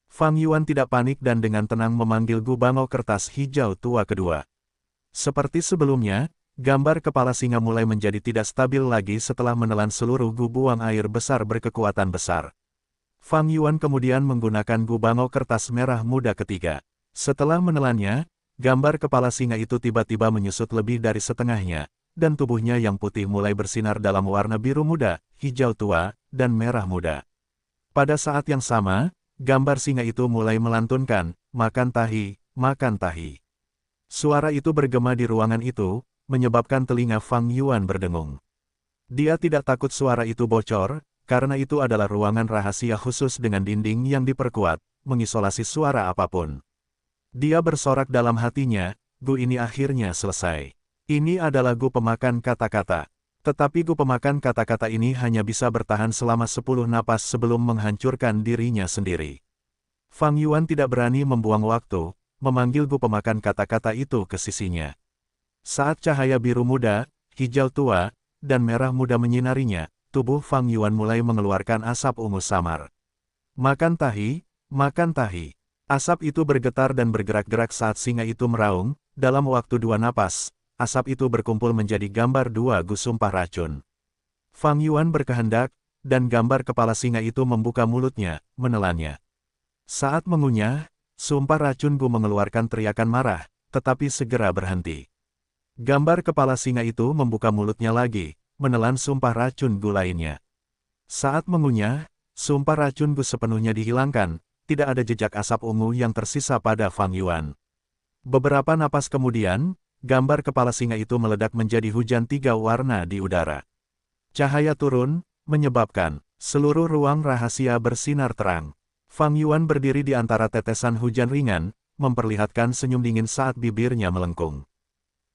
Fang Yuan tidak panik dan dengan tenang memanggil gu bangau kertas hijau tua kedua. Seperti sebelumnya, gambar kepala singa mulai menjadi tidak stabil lagi setelah menelan seluruh gu buang air besar berkekuatan besar. Fang Yuan kemudian menggunakan gu bangau kertas merah muda ketiga. Setelah menelannya, gambar kepala singa itu tiba-tiba menyusut lebih dari setengahnya, dan tubuhnya yang putih mulai bersinar dalam warna biru muda, hijau tua, dan merah muda. Pada saat yang sama, gambar singa itu mulai melantunkan, "Makan tahi, makan tahi." Suara itu bergema di ruangan itu, menyebabkan telinga Fang Yuan berdengung. Dia tidak takut suara itu bocor, karena itu adalah ruangan rahasia khusus dengan dinding yang diperkuat, mengisolasi suara apapun. Dia bersorak dalam hatinya, gu ini akhirnya selesai. Ini adalah gu pemakan kata-kata. Tetapi gu pemakan kata-kata ini hanya bisa bertahan selama 10 napas sebelum menghancurkan dirinya sendiri. Fang Yuan tidak berani membuang waktu, memanggil gu pemakan kata-kata itu ke sisinya. Saat cahaya biru muda, hijau tua, dan merah muda menyinarinya, tubuh Fang Yuan mulai mengeluarkan asap ungu samar. Makan tahi, makan tahi. Asap itu bergetar dan bergerak-gerak saat singa itu meraung, dalam waktu 2 napas, asap itu berkumpul menjadi gambar 2 gu sumpah racun. Fang Yuan berkehendak, dan gambar kepala singa itu membuka mulutnya, menelannya. Saat mengunyah, sumpah racun gu mengeluarkan teriakan marah, tetapi segera berhenti. Gambar kepala singa itu membuka mulutnya lagi, menelan sumpah racun gu lainnya. Saat mengunyah, sumpah racun gu sepenuhnya dihilangkan, tidak ada jejak asap ungu yang tersisa pada Fang Yuan. Beberapa napas kemudian, gambar kepala singa itu meledak menjadi hujan 3 warna di udara. Cahaya turun, menyebabkan seluruh ruang rahasia bersinar terang. Fang Yuan berdiri di antara tetesan hujan ringan, memperlihatkan senyum dingin saat bibirnya melengkung.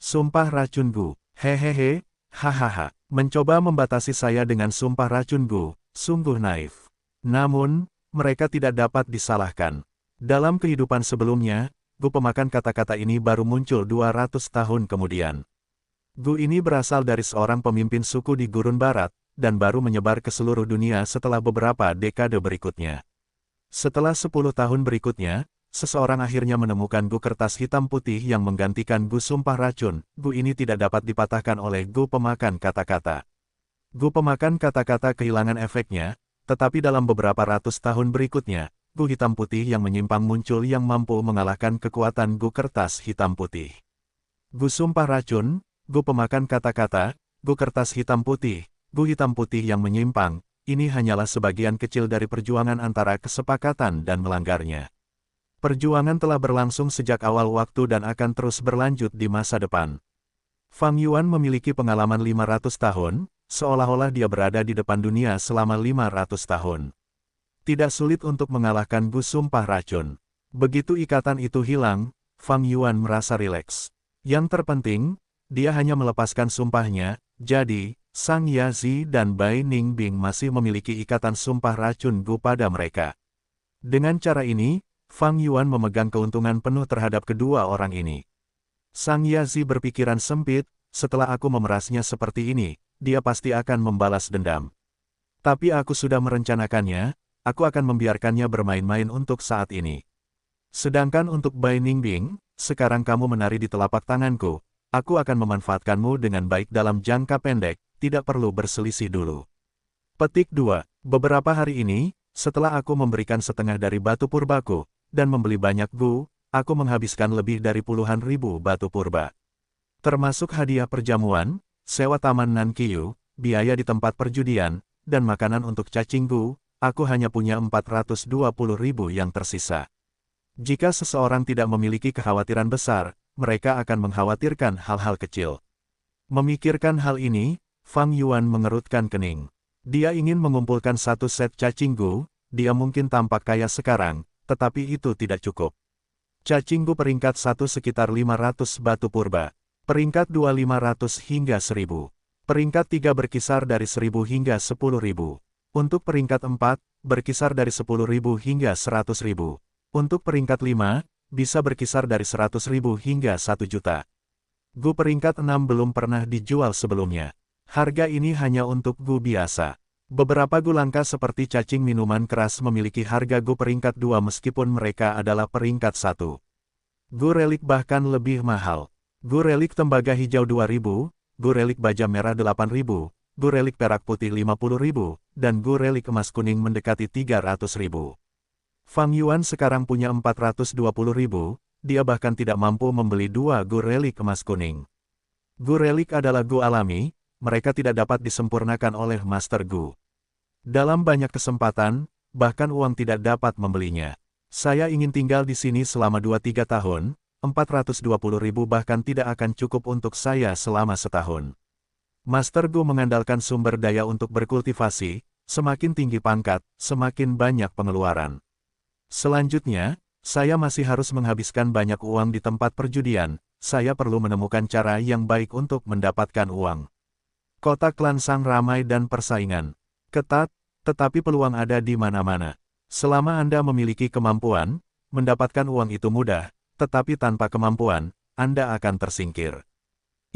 Sumpah racun gu, hehehe, hahaha, mencoba membatasi saya dengan sumpah racun gu, sungguh naif. Namun, mereka tidak dapat disalahkan. Dalam kehidupan sebelumnya, gu pemakan kata-kata ini baru muncul 200 tahun kemudian. Gu ini berasal dari seorang pemimpin suku di Gurun Barat, dan baru menyebar ke seluruh dunia setelah beberapa dekade berikutnya. Setelah 10 tahun berikutnya, seseorang akhirnya menemukan gu kertas hitam putih yang menggantikan gu sumpah racun. Gu ini tidak dapat dipatahkan oleh gu pemakan kata-kata. Gu pemakan kata-kata kehilangan efeknya, tetapi dalam beberapa ratus tahun berikutnya, gu hitam putih yang menyimpang muncul yang mampu mengalahkan kekuatan gu kertas hitam putih. Gu sumpah racun, gu pemakan kata-kata, gu kertas hitam putih, gu hitam putih yang menyimpang, ini hanyalah sebagian kecil dari perjuangan antara kesepakatan dan melanggarnya. Perjuangan telah berlangsung sejak awal waktu dan akan terus berlanjut di masa depan. Fang Yuan memiliki pengalaman 500 tahun, seolah-olah dia berada di depan dunia selama 500 tahun. Tidak sulit untuk mengalahkan gu sumpah racun. Begitu ikatan itu hilang, Fang Yuan merasa rileks. Yang terpenting, dia hanya melepaskan sumpahnya, jadi, Sang Yazi dan Bai Ningbing masih memiliki ikatan sumpah racun gu pada mereka. Dengan cara ini, Fang Yuan memegang keuntungan penuh terhadap kedua orang ini. Sang Yazi berpikiran sempit, setelah aku memerasnya seperti ini, dia pasti akan membalas dendam. Tapi aku sudah merencanakannya, aku akan membiarkannya bermain-main untuk saat ini. Sedangkan untuk Bai Ningbing, sekarang kamu menari di telapak tanganku, aku akan memanfaatkanmu dengan baik dalam jangka pendek, tidak perlu berselisih dulu. Petik 2. Beberapa hari ini, setelah aku memberikan setengah dari batu purbaku, dan membeli banyak gu, aku menghabiskan lebih dari puluhan ribu batu purba. Termasuk hadiah perjamuan, sewa taman Nankiyu, biaya di tempat perjudian, dan makanan untuk cacing gu, aku hanya punya 420 ribu yang tersisa. Jika seseorang tidak memiliki kekhawatiran besar, mereka akan mengkhawatirkan hal-hal kecil. Memikirkan hal ini, Fang Yuan mengerutkan kening. Dia ingin mengumpulkan satu set cacing gu, dia mungkin tampak kaya sekarang, tetapi itu tidak cukup. Cacing gu peringkat 1 sekitar 500 batu purba, peringkat 2 500 hingga 1000, peringkat 3 berkisar dari 1000 hingga 10.000, untuk peringkat 4, berkisar dari 10.000 hingga 100.000, untuk peringkat 5, bisa berkisar dari 100.000 hingga 1 juta. Gu peringkat 6 belum pernah dijual sebelumnya. Harga ini hanya untuk gu biasa. Beberapa gu langka seperti cacing minuman keras memiliki harga gu peringkat 2 meskipun mereka adalah peringkat 1. Gu relik bahkan lebih mahal. Gu relik tembaga hijau 2.000, gu relik baja merah 8.000, gu relik perak putih 50.000, dan gu relik emas kuning mendekati 300.000. Fang Yuan sekarang punya 420.000, dia bahkan tidak mampu membeli 2 gu relik emas kuning. Gu relik adalah gu alami, mereka tidak dapat disempurnakan oleh Master Gu. Dalam banyak kesempatan, bahkan uang tidak dapat membelinya. Saya ingin tinggal di sini selama 2-3 tahun, 420.000 bahkan tidak akan cukup untuk saya selama setahun. Master Gu mengandalkan sumber daya untuk berkultivasi, semakin tinggi pangkat, semakin banyak pengeluaran. Selanjutnya, saya masih harus menghabiskan banyak uang di tempat perjudian, saya perlu menemukan cara yang baik untuk mendapatkan uang. Kota Klansang ramai dan persaingan ketat, tetapi peluang ada di mana-mana. Selama Anda memiliki kemampuan, mendapatkan uang itu mudah, tetapi tanpa kemampuan, Anda akan tersingkir.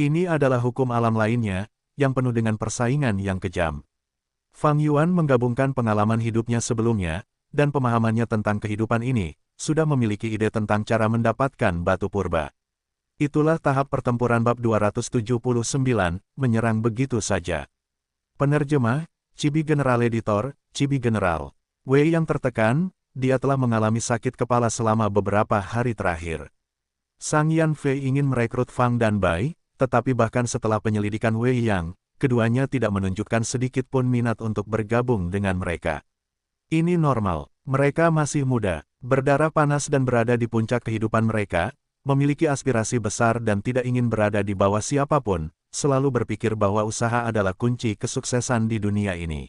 Ini adalah hukum alam lainnya, yang penuh dengan persaingan yang kejam. Fang Yuan menggabungkan pengalaman hidupnya sebelumnya, dan pemahamannya tentang kehidupan ini, sudah memiliki ide tentang cara mendapatkan batu purba. Itulah tahap pertempuran bab 279, menyerang begitu saja. Penerjemah, Chibi General Editor, Chibi General. Wei yang tertekan, dia telah mengalami sakit kepala selama beberapa hari terakhir. Sang Yan Fei ingin merekrut Fang dan Bai, tetapi bahkan setelah penyelidikan Wei Yang, keduanya tidak menunjukkan sedikit pun minat untuk bergabung dengan mereka. Ini normal, mereka masih muda, berdarah panas dan berada di puncak kehidupan mereka, memiliki aspirasi besar dan tidak ingin berada di bawah siapapun, selalu berpikir bahwa usaha adalah kunci kesuksesan di dunia ini.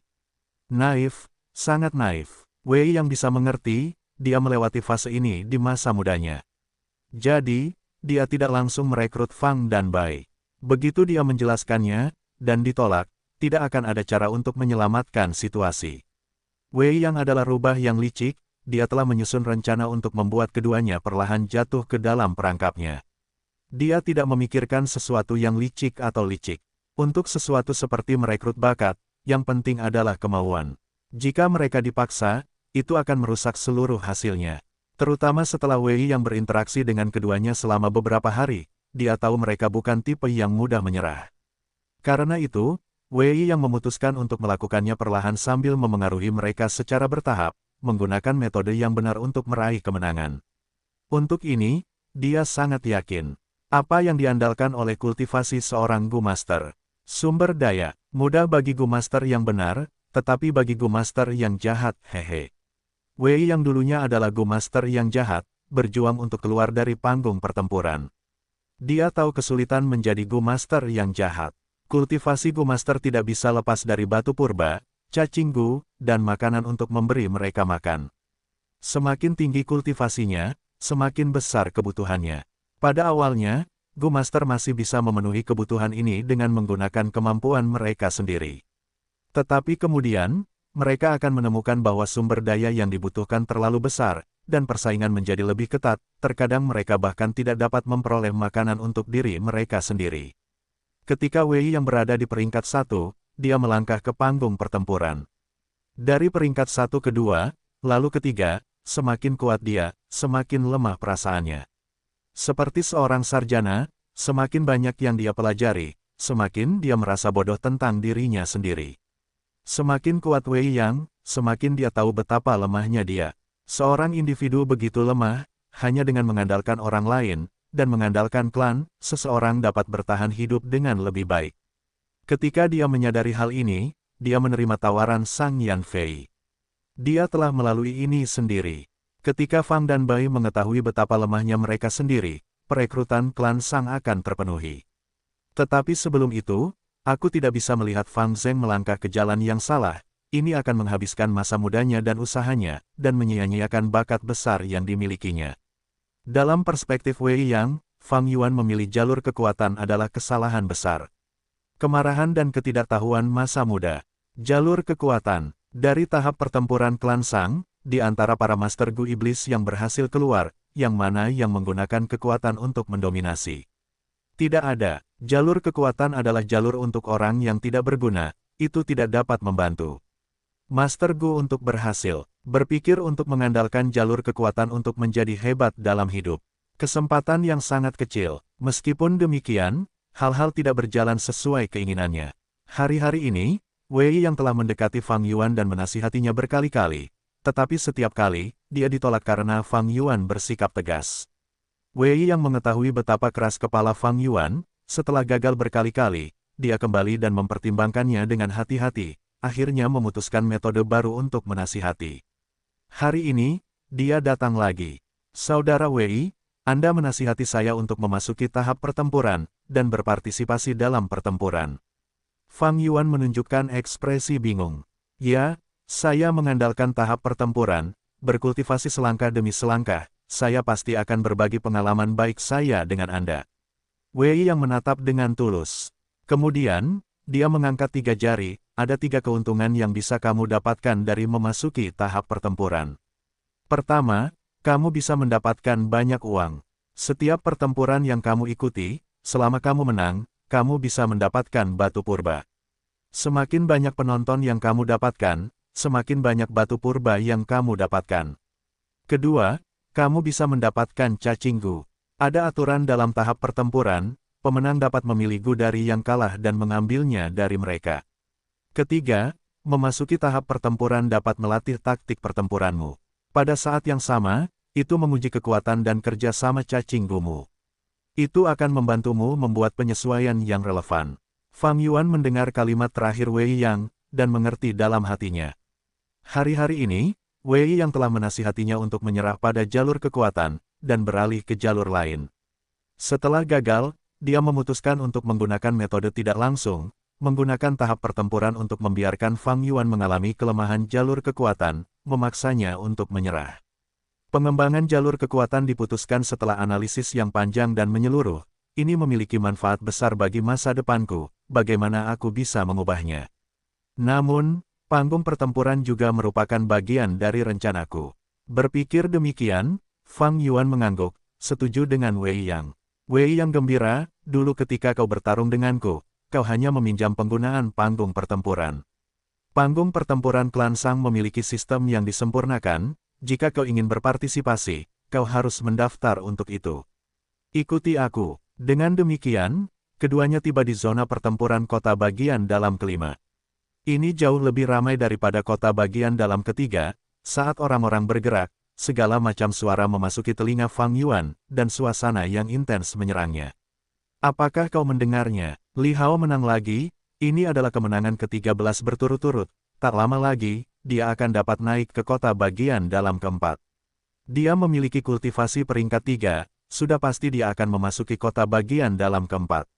Naif, sangat naif. Wei yang bisa mengerti, dia melewati fase ini di masa mudanya. Jadi, dia tidak langsung merekrut Fang dan Bai. Begitu dia menjelaskannya, dan ditolak, tidak akan ada cara untuk menyelamatkan situasi. Wei yang adalah rubah yang licik, dia telah menyusun rencana untuk membuat keduanya perlahan jatuh ke dalam perangkapnya. Dia tidak memikirkan sesuatu yang licik atau licik. Untuk sesuatu seperti merekrut bakat, yang penting adalah kemauan. Jika mereka dipaksa, itu akan merusak seluruh hasilnya. Terutama setelah Wei yang berinteraksi dengan keduanya selama beberapa hari, dia tahu mereka bukan tipe yang mudah menyerah. Karena itu, Wei yang memutuskan untuk melakukannya perlahan sambil memengaruhi mereka secara bertahap, menggunakan metode yang benar untuk meraih kemenangan. Untuk ini, dia sangat yakin. Apa yang diandalkan oleh kultivasi seorang Gu Master. Sumber daya, mudah bagi Gu Master yang benar, tetapi bagi Gu Master yang jahat, hehe. Wei yang dulunya adalah Gu Master yang jahat, berjuang untuk keluar dari panggung pertempuran. Dia tahu kesulitan menjadi Gu Master yang jahat. Kultivasi Gu Master tidak bisa lepas dari batu purba, cacing Gu, dan makanan untuk memberi mereka makan. Semakin tinggi kultivasinya, semakin besar kebutuhannya. Pada awalnya, Gu Master masih bisa memenuhi kebutuhan ini dengan menggunakan kemampuan mereka sendiri. Tetapi kemudian, mereka akan menemukan bahwa sumber daya yang dibutuhkan terlalu besar, dan persaingan menjadi lebih ketat, terkadang mereka bahkan tidak dapat memperoleh makanan untuk diri mereka sendiri. Ketika Wei yang berada di peringkat 1, dia melangkah ke panggung pertempuran. Dari peringkat 1 ke 2, lalu ketiga, semakin kuat dia, semakin lemah perasaannya. Seperti seorang sarjana, semakin banyak yang dia pelajari, semakin dia merasa bodoh tentang dirinya sendiri. Semakin kuat Wei Yang, semakin dia tahu betapa lemahnya dia. Seorang individu begitu lemah, hanya dengan mengandalkan orang lain, dan mengandalkan klan, seseorang dapat bertahan hidup dengan lebih baik. Ketika dia menyadari hal ini, dia menerima tawaran Sang Yan Fei. Dia telah melalui ini sendiri. Ketika Fang dan Bai mengetahui betapa lemahnya mereka sendiri, perekrutan klan Sang akan terpenuhi. Tetapi sebelum itu, aku tidak bisa melihat Fang Zheng melangkah ke jalan yang salah. Ini akan menghabiskan masa mudanya dan usahanya, dan menyia-nyiakan bakat besar yang dimilikinya. Dalam perspektif Wei Yang, Fang Yuan memilih jalur kekuatan adalah kesalahan besar. Kemarahan dan ketidaktahuan masa muda. Jalur kekuatan. Dari tahap pertempuran klan Sang, di antara para Master Gu Iblis yang berhasil keluar, yang mana yang menggunakan kekuatan untuk mendominasi. Tidak ada. Jalur kekuatan adalah jalur untuk orang yang tidak berguna, itu tidak dapat membantu. Master Gu untuk berhasil, berpikir untuk mengandalkan jalur kekuatan untuk menjadi hebat dalam hidup. Kesempatan yang sangat kecil, meskipun demikian, hal-hal tidak berjalan sesuai keinginannya. Hari-hari ini, Wei yang telah mendekati Fang Yuan dan menasihatinya berkali-kali, tetapi setiap kali, dia ditolak karena Fang Yuan bersikap tegas. Wei yang mengetahui betapa keras kepala Fang Yuan, setelah gagal berkali-kali, dia kembali dan mempertimbangkannya dengan hati-hati, akhirnya memutuskan metode baru untuk menasihati. Hari ini, dia datang lagi. Saudara Wei, Anda menasihati saya untuk memasuki tahap pertempuran, dan berpartisipasi dalam pertempuran. Fang Yuan menunjukkan ekspresi bingung. Ya, saya mengandalkan tahap pertempuran, berkultivasi selangkah demi selangkah, saya pasti akan berbagi pengalaman baik saya dengan Anda. Wei yang menatap dengan tulus. Kemudian, dia mengangkat 3 jari, ada 3 keuntungan yang bisa kamu dapatkan dari memasuki tahap pertempuran. Pertama, kamu bisa mendapatkan banyak uang. Setiap pertempuran yang kamu ikuti, selama kamu menang, kamu bisa mendapatkan batu purba. Semakin banyak penonton yang kamu dapatkan, semakin banyak batu purba yang kamu dapatkan. Kedua, kamu bisa mendapatkan cacing Gu. Ada aturan dalam tahap pertempuran, pemenang dapat memilih Gu dari yang kalah dan mengambilnya dari mereka. Ketiga, memasuki tahap pertempuran dapat melatih taktik pertempuranmu. Pada saat yang sama, itu menguji kekuatan dan kerja sama cacing Gumu. Itu akan membantumu membuat penyesuaian yang relevan. Fang Yuan mendengar kalimat terakhir Wei Yang, dan mengerti dalam hatinya. Hari-hari ini, Wei Yang telah menasihatinya untuk menyerah pada jalur kekuatan, dan beralih ke jalur lain. Setelah gagal, dia memutuskan untuk menggunakan metode tidak langsung, menggunakan tahap pertempuran untuk membiarkan Fang Yuan mengalami kelemahan jalur kekuatan, memaksanya untuk menyerah. Pengembangan jalur kekuatan diputuskan setelah analisis yang panjang dan menyeluruh. Ini memiliki manfaat besar bagi masa depanku, bagaimana aku bisa mengubahnya. Namun, panggung pertempuran juga merupakan bagian dari rencanaku. Berpikir demikian, Fang Yuan mengangguk, setuju dengan Wei Yang. Wei Yang gembira, dulu ketika kau bertarung denganku, kau hanya meminjam penggunaan panggung pertempuran. Panggung pertempuran klan Sang memiliki sistem yang disempurnakan. Jika kau ingin berpartisipasi, kau harus mendaftar untuk itu. Ikuti aku. Dengan demikian, keduanya tiba di zona pertempuran kota bagian dalam kelima. Ini jauh lebih ramai daripada kota bagian dalam ketiga. Saat orang-orang bergerak, segala macam suara memasuki telinga Fang Yuan, dan suasana yang intens menyerangnya. Apakah kau mendengarnya? Li Hao menang lagi. Ini adalah kemenangan ke-13 berturut-turut. Tak lama lagi, dia akan dapat naik ke kota bagian dalam keempat. Dia memiliki kultivasi peringkat 3, sudah pasti dia akan memasuki kota bagian dalam keempat.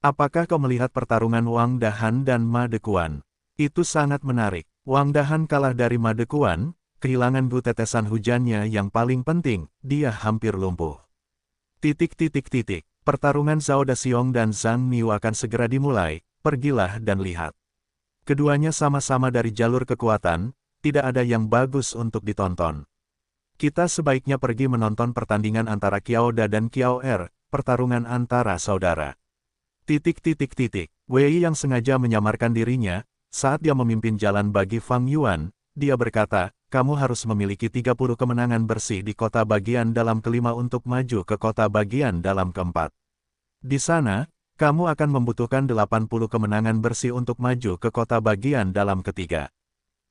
Apakah kau melihat pertarungan Wang Dahan dan Ma Dekuan? Itu sangat menarik. Wang Dahan kalah dari Ma Dekuan, kehilangan Gu tetesan hujannya yang paling penting, dia hampir lumpuh. Pertarungan Zhao Daxiong dan Zhang Niu akan segera dimulai, pergilah dan lihat. Keduanya sama-sama dari jalur kekuatan, tidak ada yang bagus untuk ditonton. Kita sebaiknya pergi menonton pertandingan antara Qiao Da dan Qiao Er, pertarungan antara saudara. Wei yang sengaja menyamarkan dirinya, saat dia memimpin jalan bagi Fang Yuan, dia berkata, kamu harus memiliki 30 kemenangan bersih di kota bagian dalam kelima untuk maju ke kota bagian dalam keempat. Di sana, kamu akan membutuhkan 80 kemenangan bersih untuk maju ke kota bagian dalam ketiga.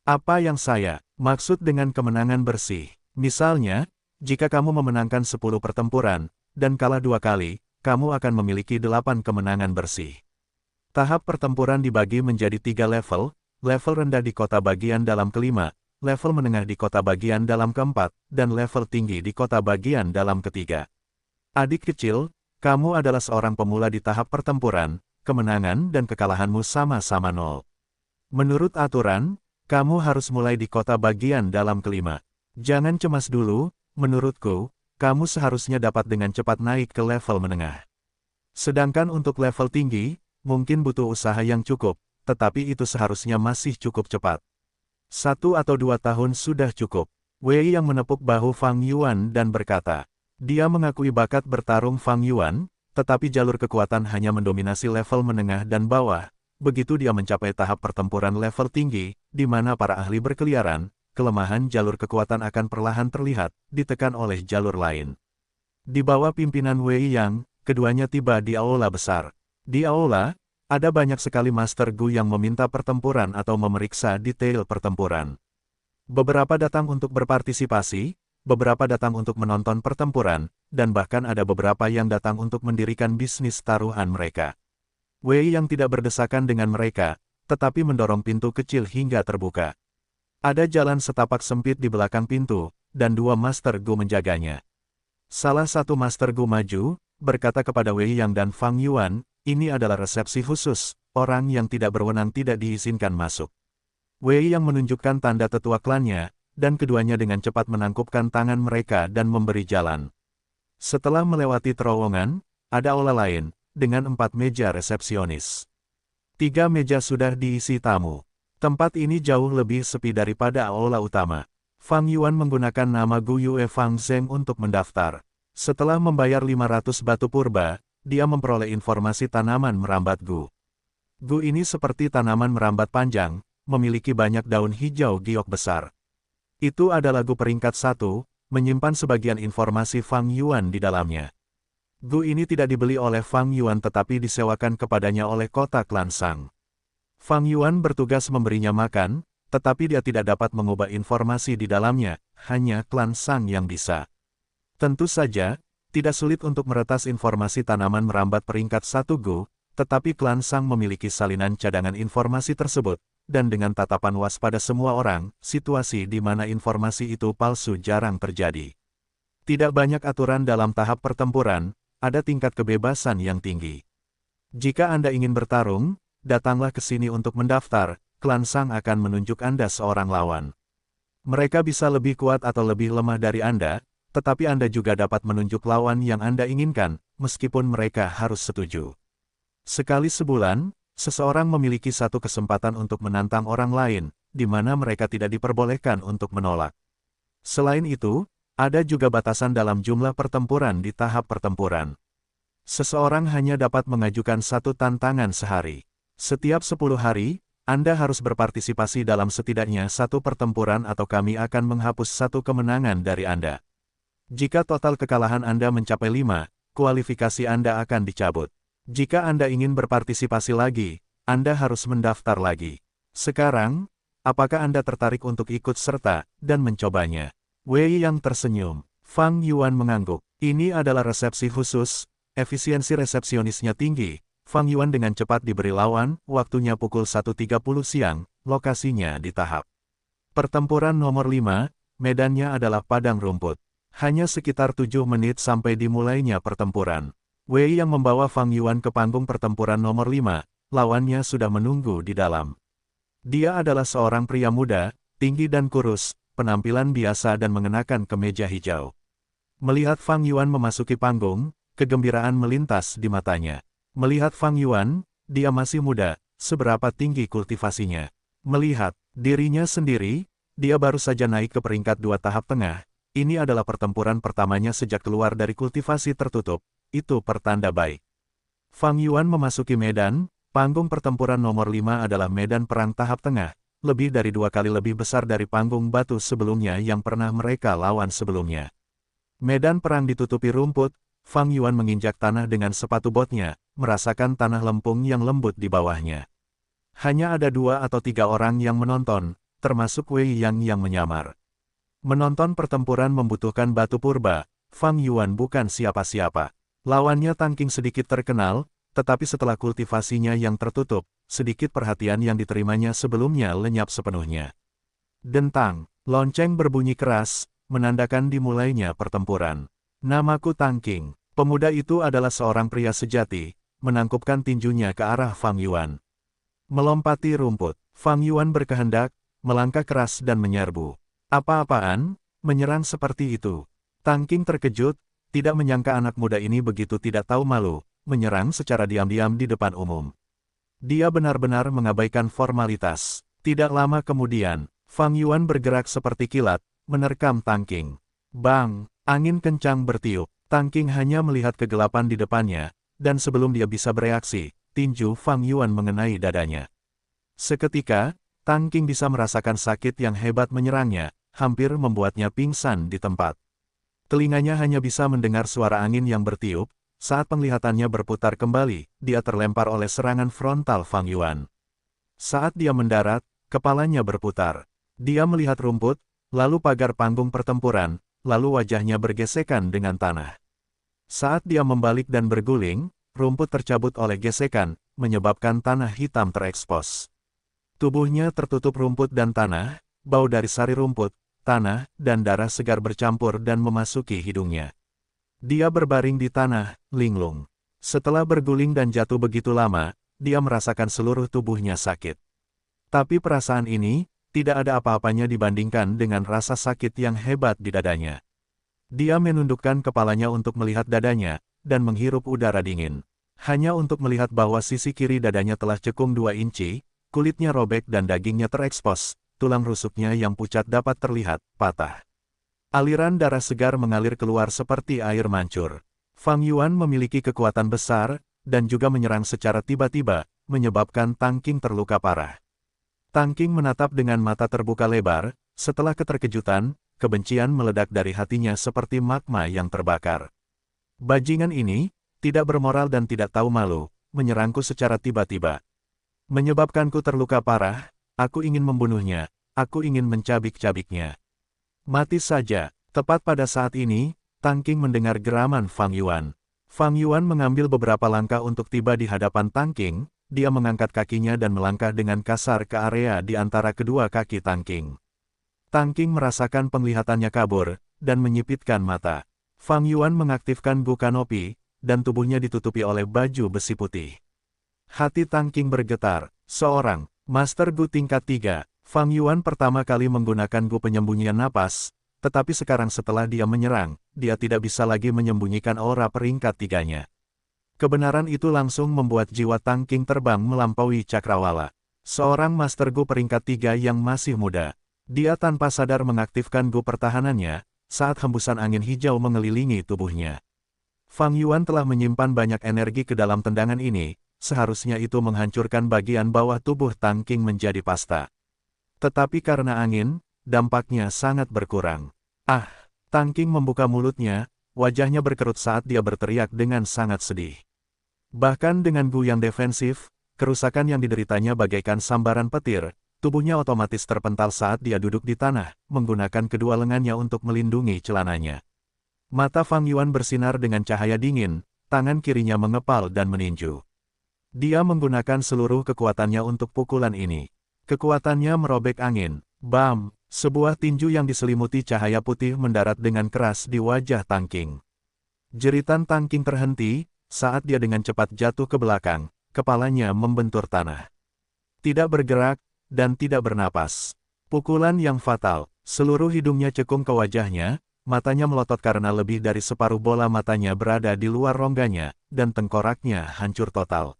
Apa yang saya maksud dengan kemenangan bersih? Misalnya, jika kamu memenangkan 10 pertempuran, dan kalah 2 kali, kamu akan memiliki 8 kemenangan bersih. Tahap pertempuran dibagi menjadi 3 level, level rendah di kota bagian dalam kelima, level menengah di kota bagian dalam keempat, dan level tinggi di kota bagian dalam ketiga. Adik kecil, kamu adalah seorang pemula di tahap pertempuran, kemenangan dan kekalahanmu sama-sama 0. Menurut aturan, kamu harus mulai di kota bagian dalam kelima. Jangan cemas dulu, menurutku, kamu seharusnya dapat dengan cepat naik ke level menengah. Sedangkan untuk level tinggi, mungkin butuh usaha yang cukup, tetapi itu seharusnya masih cukup cepat. 1 atau 2 tahun sudah cukup. Wei yang menepuk bahu Fang Yuan dan berkata, dia mengakui bakat bertarung Fang Yuan, tetapi jalur kekuatan hanya mendominasi level menengah dan bawah. Begitu dia mencapai tahap pertempuran level tinggi, di mana para ahli berkeliaran, kelemahan jalur kekuatan akan perlahan terlihat, ditekan oleh jalur lain. Di bawah pimpinan Wei Yang, keduanya tiba di aula besar. Di aula, ada banyak sekali Master Gu yang meminta pertempuran atau memeriksa detail pertempuran. Beberapa datang untuk berpartisipasi, beberapa datang untuk menonton pertempuran, dan bahkan ada beberapa yang datang untuk mendirikan bisnis taruhan mereka. Wei yang tidak berdesakan dengan mereka, tetapi mendorong pintu kecil hingga terbuka. Ada jalan setapak sempit di belakang pintu, dan 2 Master Gu menjaganya. Salah satu Master Gu maju, berkata kepada Wei Yang dan Fang Yuan, ini adalah resepsi khusus, orang yang tidak berwenang tidak diizinkan masuk. Wei Yang menunjukkan tanda tetua klannya, dan keduanya dengan cepat menangkupkan tangan mereka dan memberi jalan. Setelah melewati terowongan, ada aula lain, dengan 4 meja resepsionis. 3 meja sudah diisi tamu. Tempat ini jauh lebih sepi daripada aula utama. Fang Yuan menggunakan nama Gu Yue Fang Zeng untuk mendaftar. Setelah membayar 500 batu purba, dia memperoleh informasi tanaman merambat Gu. Gu ini seperti tanaman merambat panjang, memiliki banyak daun hijau giok besar. Itu adalah Gu peringkat 1, menyimpan sebagian informasi Fang Yuan di dalamnya. Gu ini tidak dibeli oleh Fang Yuan tetapi disewakan kepadanya oleh kota klan Sang. Fang Yuan bertugas memberinya makan, tetapi dia tidak dapat mengubah informasi di dalamnya, hanya klan Sang yang bisa. Tentu saja, tidak sulit untuk meretas informasi tanaman merambat peringkat 1 Gu, tetapi klan Sang memiliki salinan cadangan informasi tersebut, dan dengan tatapan waspada semua orang, situasi di mana informasi itu palsu jarang terjadi. Tidak banyak aturan dalam tahap pertempuran, ada tingkat kebebasan yang tinggi. Jika Anda ingin bertarung, datanglah ke sini untuk mendaftar, klan Sang akan menunjuk Anda seorang lawan. Mereka bisa lebih kuat atau lebih lemah dari Anda, tetapi Anda juga dapat menunjuk lawan yang Anda inginkan, meskipun mereka harus setuju. Sekali sebulan, seseorang memiliki satu kesempatan untuk menantang orang lain, di mana mereka tidak diperbolehkan untuk menolak. Selain itu, ada juga batasan dalam jumlah pertempuran di tahap pertempuran. Seseorang hanya dapat mengajukan satu tantangan sehari. Setiap 10 hari, Anda harus berpartisipasi dalam setidaknya satu pertempuran atau kami akan menghapus satu kemenangan dari Anda. Jika total kekalahan Anda mencapai 5, kualifikasi Anda akan dicabut. Jika Anda ingin berpartisipasi lagi, Anda harus mendaftar lagi. Sekarang, apakah Anda tertarik untuk ikut serta dan mencobanya? Wei yang tersenyum. Fang Yuan mengangguk. Ini adalah resepsi khusus, efisiensi resepsionisnya tinggi. Fang Yuan dengan cepat diberi lawan, waktunya pukul 1.30 siang, lokasinya di tahap. Pertempuran nomor 5, medannya adalah padang rumput. Hanya sekitar 7 menit sampai dimulainya pertempuran. Wei yang membawa Fang Yuan ke panggung pertempuran nomor 5, lawannya sudah menunggu di dalam. Dia adalah seorang pria muda, tinggi dan kurus, penampilan biasa dan mengenakan kemeja hijau. Melihat Fang Yuan memasuki panggung, kegembiraan melintas di matanya. Melihat Fang Yuan, dia masih muda, seberapa tinggi kultivasinya. Melihat dirinya sendiri, dia baru saja naik ke peringkat 2 tahap tengah. Ini adalah pertempuran pertamanya sejak keluar dari kultivasi tertutup. Itu pertanda baik. Fang Yuan memasuki medan, panggung pertempuran nomor 5 adalah medan perang tahap tengah, lebih dari 2 kali lebih besar dari panggung batu sebelumnya yang pernah mereka lawan sebelumnya. Medan perang ditutupi rumput, Fang Yuan menginjak tanah dengan sepatu botnya, merasakan tanah lempung yang lembut di bawahnya. Hanya ada 2 atau 3 orang yang menonton, termasuk Wei Yang yang menyamar. Menonton pertempuran membutuhkan batu purba, Fang Yuan bukan siapa-siapa. Lawannya Tangking sedikit terkenal, tetapi setelah kultivasinya yang tertutup, sedikit perhatian yang diterimanya sebelumnya lenyap sepenuhnya. Dentang, lonceng berbunyi keras, menandakan dimulainya pertempuran. Namaku Tangking. Pemuda itu adalah seorang pria sejati, menangkupkan tinjunya ke arah Fang Yuan. Melompati rumput, Fang Yuan berkehendak, melangkah keras dan menyerbu. Apa-apaan, menyerang seperti itu. Tangking terkejut, tidak menyangka anak muda ini begitu tidak tahu malu, menyerang secara diam-diam di depan umum. Dia benar-benar mengabaikan formalitas. Tidak lama kemudian, Fang Yuan bergerak seperti kilat, menerkam Tangking. Bang, angin kencang bertiup. Tangking hanya melihat kegelapan di depannya, dan sebelum dia bisa bereaksi, tinju Fang Yuan mengenai dadanya. Seketika, Tangking bisa merasakan sakit yang hebat menyerangnya, hampir membuatnya pingsan di tempat. Telinganya hanya bisa mendengar suara angin yang bertiup, saat penglihatannya berputar kembali, dia terlempar oleh serangan frontal Fang Yuan. Saat dia mendarat, kepalanya berputar. Dia melihat rumput, lalu pagar panggung pertempuran, lalu wajahnya bergesekan dengan tanah. Saat dia membalik dan berguling, rumput tercabut oleh gesekan, menyebabkan tanah hitam terekspos. Tubuhnya tertutup rumput dan tanah, bau dari sari rumput, tanah, dan darah segar bercampur dan memasuki hidungnya. Dia berbaring di tanah, linglung. Setelah berguling dan jatuh begitu lama, dia merasakan seluruh tubuhnya sakit. Tapi perasaan ini, tidak ada apa-apanya dibandingkan dengan rasa sakit yang hebat di dadanya. Dia menundukkan kepalanya untuk melihat dadanya, dan menghirup udara dingin. Hanya untuk melihat bahwa sisi kiri dadanya telah cekung 2 inci, kulitnya robek dan dagingnya terekspos. Tulang rusuknya yang pucat dapat terlihat, patah. Aliran darah segar mengalir keluar seperti air mancur. Fang Yuan memiliki kekuatan besar, dan juga menyerang secara tiba-tiba, menyebabkan Tangking terluka parah. Tangking menatap dengan mata terbuka lebar, Setelah keterkejutan, kebencian meledak dari hatinya seperti magma yang terbakar. Bajingan ini, tidak bermoral dan tidak tahu malu, menyerangku secara tiba-tiba. Menyebabkanku terluka parah, aku ingin membunuhnya, aku ingin mencabik-cabiknya. Mati saja. Tepat pada saat ini, Tang Qing mendengar geraman Fang Yuan. Fang Yuan mengambil beberapa langkah untuk tiba di hadapan Tang Qing, dia mengangkat kakinya dan melangkah dengan kasar ke area di antara kedua kaki Tang Qing. Tang Qing merasakan penglihatannya kabur, dan menyipitkan mata. Fang Yuan mengaktifkan Gu Kanopi, dan tubuhnya ditutupi oleh baju besi putih. Hati Tang Qing bergetar, seorang Master Gu tingkat 3, Fang Yuan pertama kali menggunakan Gu penyembunyian napas, tetapi sekarang setelah dia menyerang, dia tidak bisa lagi menyembunyikan aura peringkat 3-nya. Kebenaran itu langsung membuat jiwa Tang Qing terbang melampaui cakrawala. Seorang Master Gu peringkat 3 yang masih muda. Dia tanpa sadar mengaktifkan Gu pertahanannya, saat hembusan angin hijau mengelilingi tubuhnya. Fang Yuan telah menyimpan banyak energi ke dalam tendangan ini, seharusnya itu menghancurkan bagian bawah tubuh Tang Qing menjadi pasta. Tetapi karena angin, dampaknya sangat berkurang. Ah! Tang Qing membuka mulutnya, wajahnya berkerut saat dia berteriak dengan sangat sedih. Bahkan dengan Gu yang defensif, kerusakan yang dideritanya bagaikan sambaran petir, tubuhnya otomatis terpental saat dia duduk di tanah, menggunakan kedua lengannya untuk melindungi celananya. Mata Fang Yuan bersinar dengan cahaya dingin, tangan kirinya mengepal dan meninju. Dia menggunakan seluruh kekuatannya untuk pukulan ini. Kekuatannya merobek angin. Bam! Sebuah tinju yang diselimuti cahaya putih mendarat dengan keras di wajah Tang Qing. Jeritan Tang Qing terhenti, saat dia dengan cepat jatuh ke belakang, kepalanya membentur tanah. Tidak bergerak, dan tidak bernapas. Pukulan yang fatal, seluruh hidungnya cekung ke wajahnya, matanya melotot karena lebih dari separuh bola matanya berada di luar rongganya, dan tengkoraknya hancur total.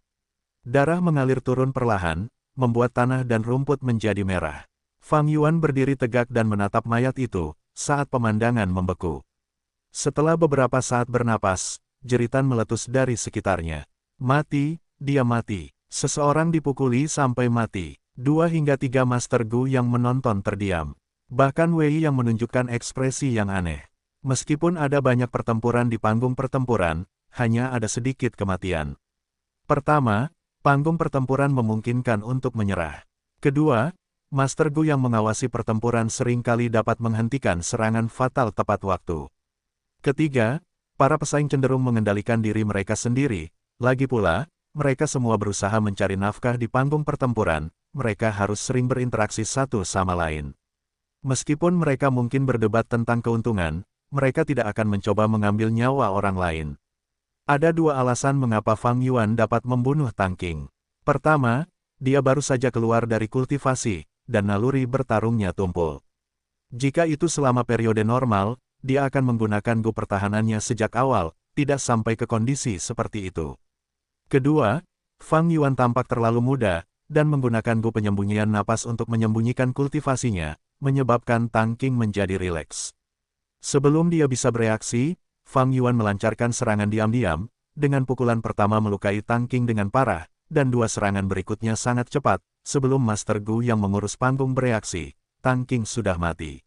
Darah mengalir turun perlahan, membuat tanah dan rumput menjadi merah. Fang Yuan berdiri tegak dan menatap mayat itu, saat pemandangan membeku. Setelah beberapa saat bernapas, jeritan meletus dari sekitarnya. Mati, dia mati. Seseorang dipukuli sampai mati. 2 hingga 3 Master Gu yang menonton terdiam. Bahkan Wei yang menunjukkan ekspresi yang aneh. Meskipun ada banyak pertempuran di panggung pertempuran, hanya ada sedikit kematian. Pertama, panggung pertempuran memungkinkan untuk menyerah. Kedua, Master Gu yang mengawasi pertempuran seringkali dapat menghentikan serangan fatal tepat waktu. Ketiga, para pesaing cenderung mengendalikan diri mereka sendiri. Lagi pula, mereka semua berusaha mencari nafkah di panggung pertempuran, mereka harus sering berinteraksi satu sama lain. Meskipun mereka mungkin berdebat tentang keuntungan, mereka tidak akan mencoba mengambil nyawa orang lain. Ada 2 alasan mengapa Fang Yuan dapat membunuh Tang Qing. Pertama, dia baru saja keluar dari kultivasi, dan naluri bertarungnya tumpul. Jika itu selama periode normal, dia akan menggunakan Gu pertahanannya sejak awal, tidak sampai ke kondisi seperti itu. Kedua, Fang Yuan tampak terlalu muda, dan menggunakan Gu penyembunyian napas untuk menyembunyikan kultivasinya, menyebabkan Tang Qing menjadi rileks. Sebelum dia bisa bereaksi, Fang Yuan melancarkan serangan diam-diam, dengan pukulan pertama melukai Tang Qing dengan parah, dan 2 serangan berikutnya sangat cepat. Sebelum Master Gu yang mengurus panggung bereaksi, Tang Qing sudah mati.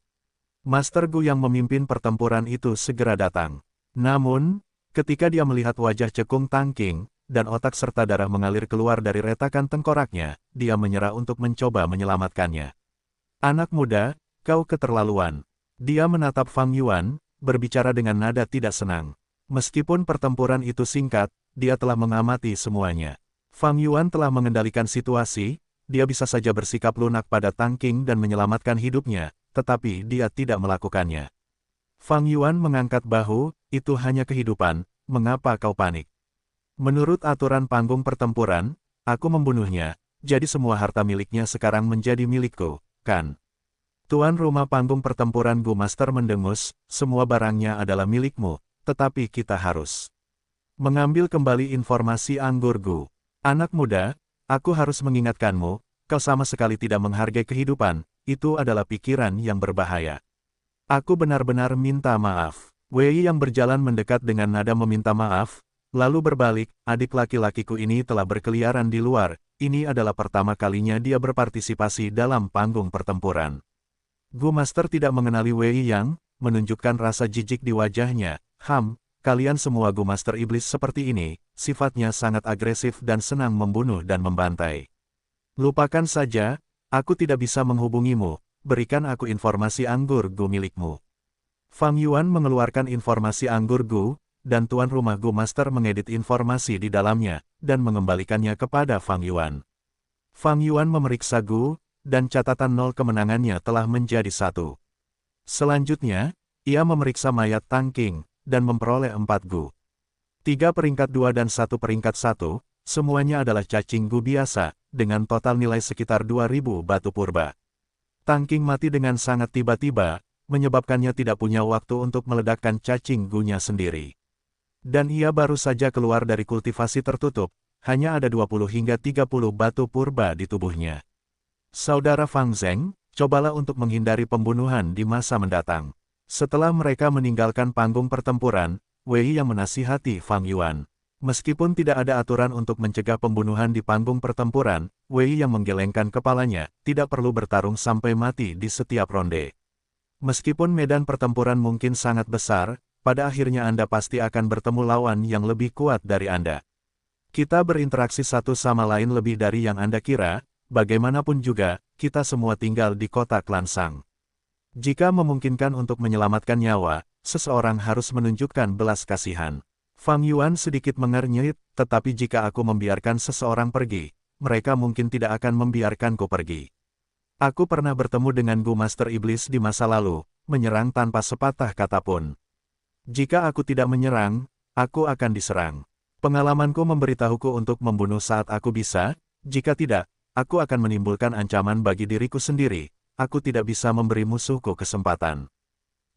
Master Gu yang memimpin pertempuran itu segera datang. Namun, ketika dia melihat wajah cekung Tang Qing, dan otak serta darah mengalir keluar dari retakan tengkoraknya, dia menyerah untuk mencoba menyelamatkannya. Anak muda, kau keterlaluan. Dia menatap Fang Yuan, berbicara dengan nada tidak senang. Meskipun pertempuran itu singkat, dia telah mengamati semuanya. Fang Yuan telah mengendalikan situasi, dia bisa saja bersikap lunak pada Tang Qing dan menyelamatkan hidupnya, tetapi dia tidak melakukannya. Fang Yuan mengangkat bahu, itu hanya kehidupan, mengapa kau panik? Menurut aturan panggung pertempuran, aku membunuhnya, jadi semua harta miliknya sekarang menjadi milikku, kan? Tuan rumah panggung pertempuran Gu Master mendengus, semua barangnya adalah milikmu, tetapi kita harus mengambil kembali informasi anggur Gu. Anak muda, aku harus mengingatkanmu, kau sama sekali tidak menghargai kehidupan, itu adalah pikiran yang berbahaya. Aku benar-benar minta maaf. Wei yang berjalan mendekat dengan nada meminta maaf, lalu berbalik, adik laki-lakiku ini telah berkeliaran di luar, ini adalah pertama kalinya dia berpartisipasi dalam panggung pertempuran. Gu Master tidak mengenali Wei Yang, menunjukkan rasa jijik di wajahnya. Kalian semua Gu Master Iblis seperti ini, sifatnya sangat agresif dan senang membunuh dan membantai. Lupakan saja, aku tidak bisa menghubungimu, berikan aku informasi anggur Gu milikmu. Fang Yuan mengeluarkan informasi anggur Gu, dan tuan rumah Gu Master mengedit informasi di dalamnya, dan mengembalikannya kepada Fang Yuan. Fang Yuan memeriksa Gu, dan catatan 0 kemenangannya telah menjadi 1. Selanjutnya, ia memeriksa mayat Tang Qing, dan memperoleh 4 Gu. 3 peringkat 2 dan 1 peringkat 1, semuanya adalah cacing Gu biasa, dengan total nilai sekitar 2000 batu purba. Tang Qing mati dengan sangat tiba-tiba, menyebabkannya tidak punya waktu untuk meledakkan cacing Gu-nya sendiri. Dan ia baru saja keluar dari kultivasi tertutup, hanya ada 20 hingga 30 batu purba di tubuhnya. Saudara Fang Zheng, cobalah untuk menghindari pembunuhan di masa mendatang. Setelah mereka meninggalkan panggung pertempuran, Wei yang menasihati Fang Yuan. Meskipun tidak ada aturan untuk mencegah pembunuhan di panggung pertempuran, Wei yang menggelengkan kepalanya, tidak perlu bertarung sampai mati di setiap ronde. Meskipun medan pertempuran mungkin sangat besar, pada akhirnya Anda pasti akan bertemu lawan yang lebih kuat dari Anda. Kita berinteraksi satu sama lain lebih dari yang Anda kira, bagaimanapun juga, kita semua tinggal di kota Klansang. Jika memungkinkan untuk menyelamatkan nyawa, seseorang harus menunjukkan belas kasihan. Fang Yuan sedikit mengernyit, tetapi jika aku membiarkan seseorang pergi, mereka mungkin tidak akan membiarkanku pergi. Aku pernah bertemu dengan Gu Master Iblis di masa lalu, menyerang tanpa sepatah kata pun. Jika aku tidak menyerang, aku akan diserang. Pengalamanku memberitahuku untuk membunuh saat aku bisa, jika tidak, aku akan menimbulkan ancaman bagi diriku sendiri. Aku tidak bisa memberi musuhku kesempatan.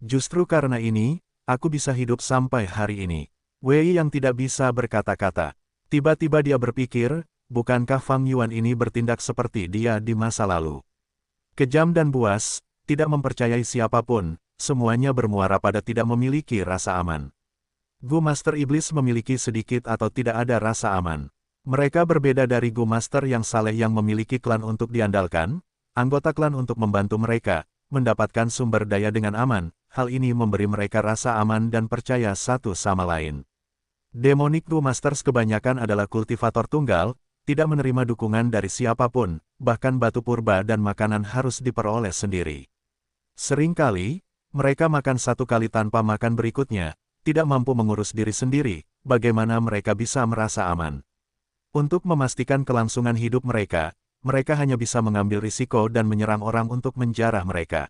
Justru karena ini, aku bisa hidup sampai hari ini. Wei yang tidak bisa berkata-kata. Tiba-tiba dia berpikir, bukankah Fang Yuan ini bertindak seperti dia di masa lalu? Kejam dan buas, tidak mempercayai siapapun, semuanya bermuara pada tidak memiliki rasa aman. Gu Master Iblis memiliki sedikit atau tidak ada rasa aman. Mereka berbeda dari Gu Master yang saleh yang memiliki klan untuk diandalkan, anggota klan untuk membantu mereka, mendapatkan sumber daya dengan aman. Hal ini memberi mereka rasa aman dan percaya satu sama lain. Demonic Gu Masters kebanyakan adalah kultivator tunggal, tidak menerima dukungan dari siapapun, bahkan batu purba dan makanan harus diperoleh sendiri. Seringkali, mereka makan satu kali tanpa makan berikutnya, tidak mampu mengurus diri sendiri, bagaimana mereka bisa merasa aman. Untuk memastikan kelangsungan hidup mereka hanya bisa mengambil risiko dan menyerang orang untuk menjarah mereka.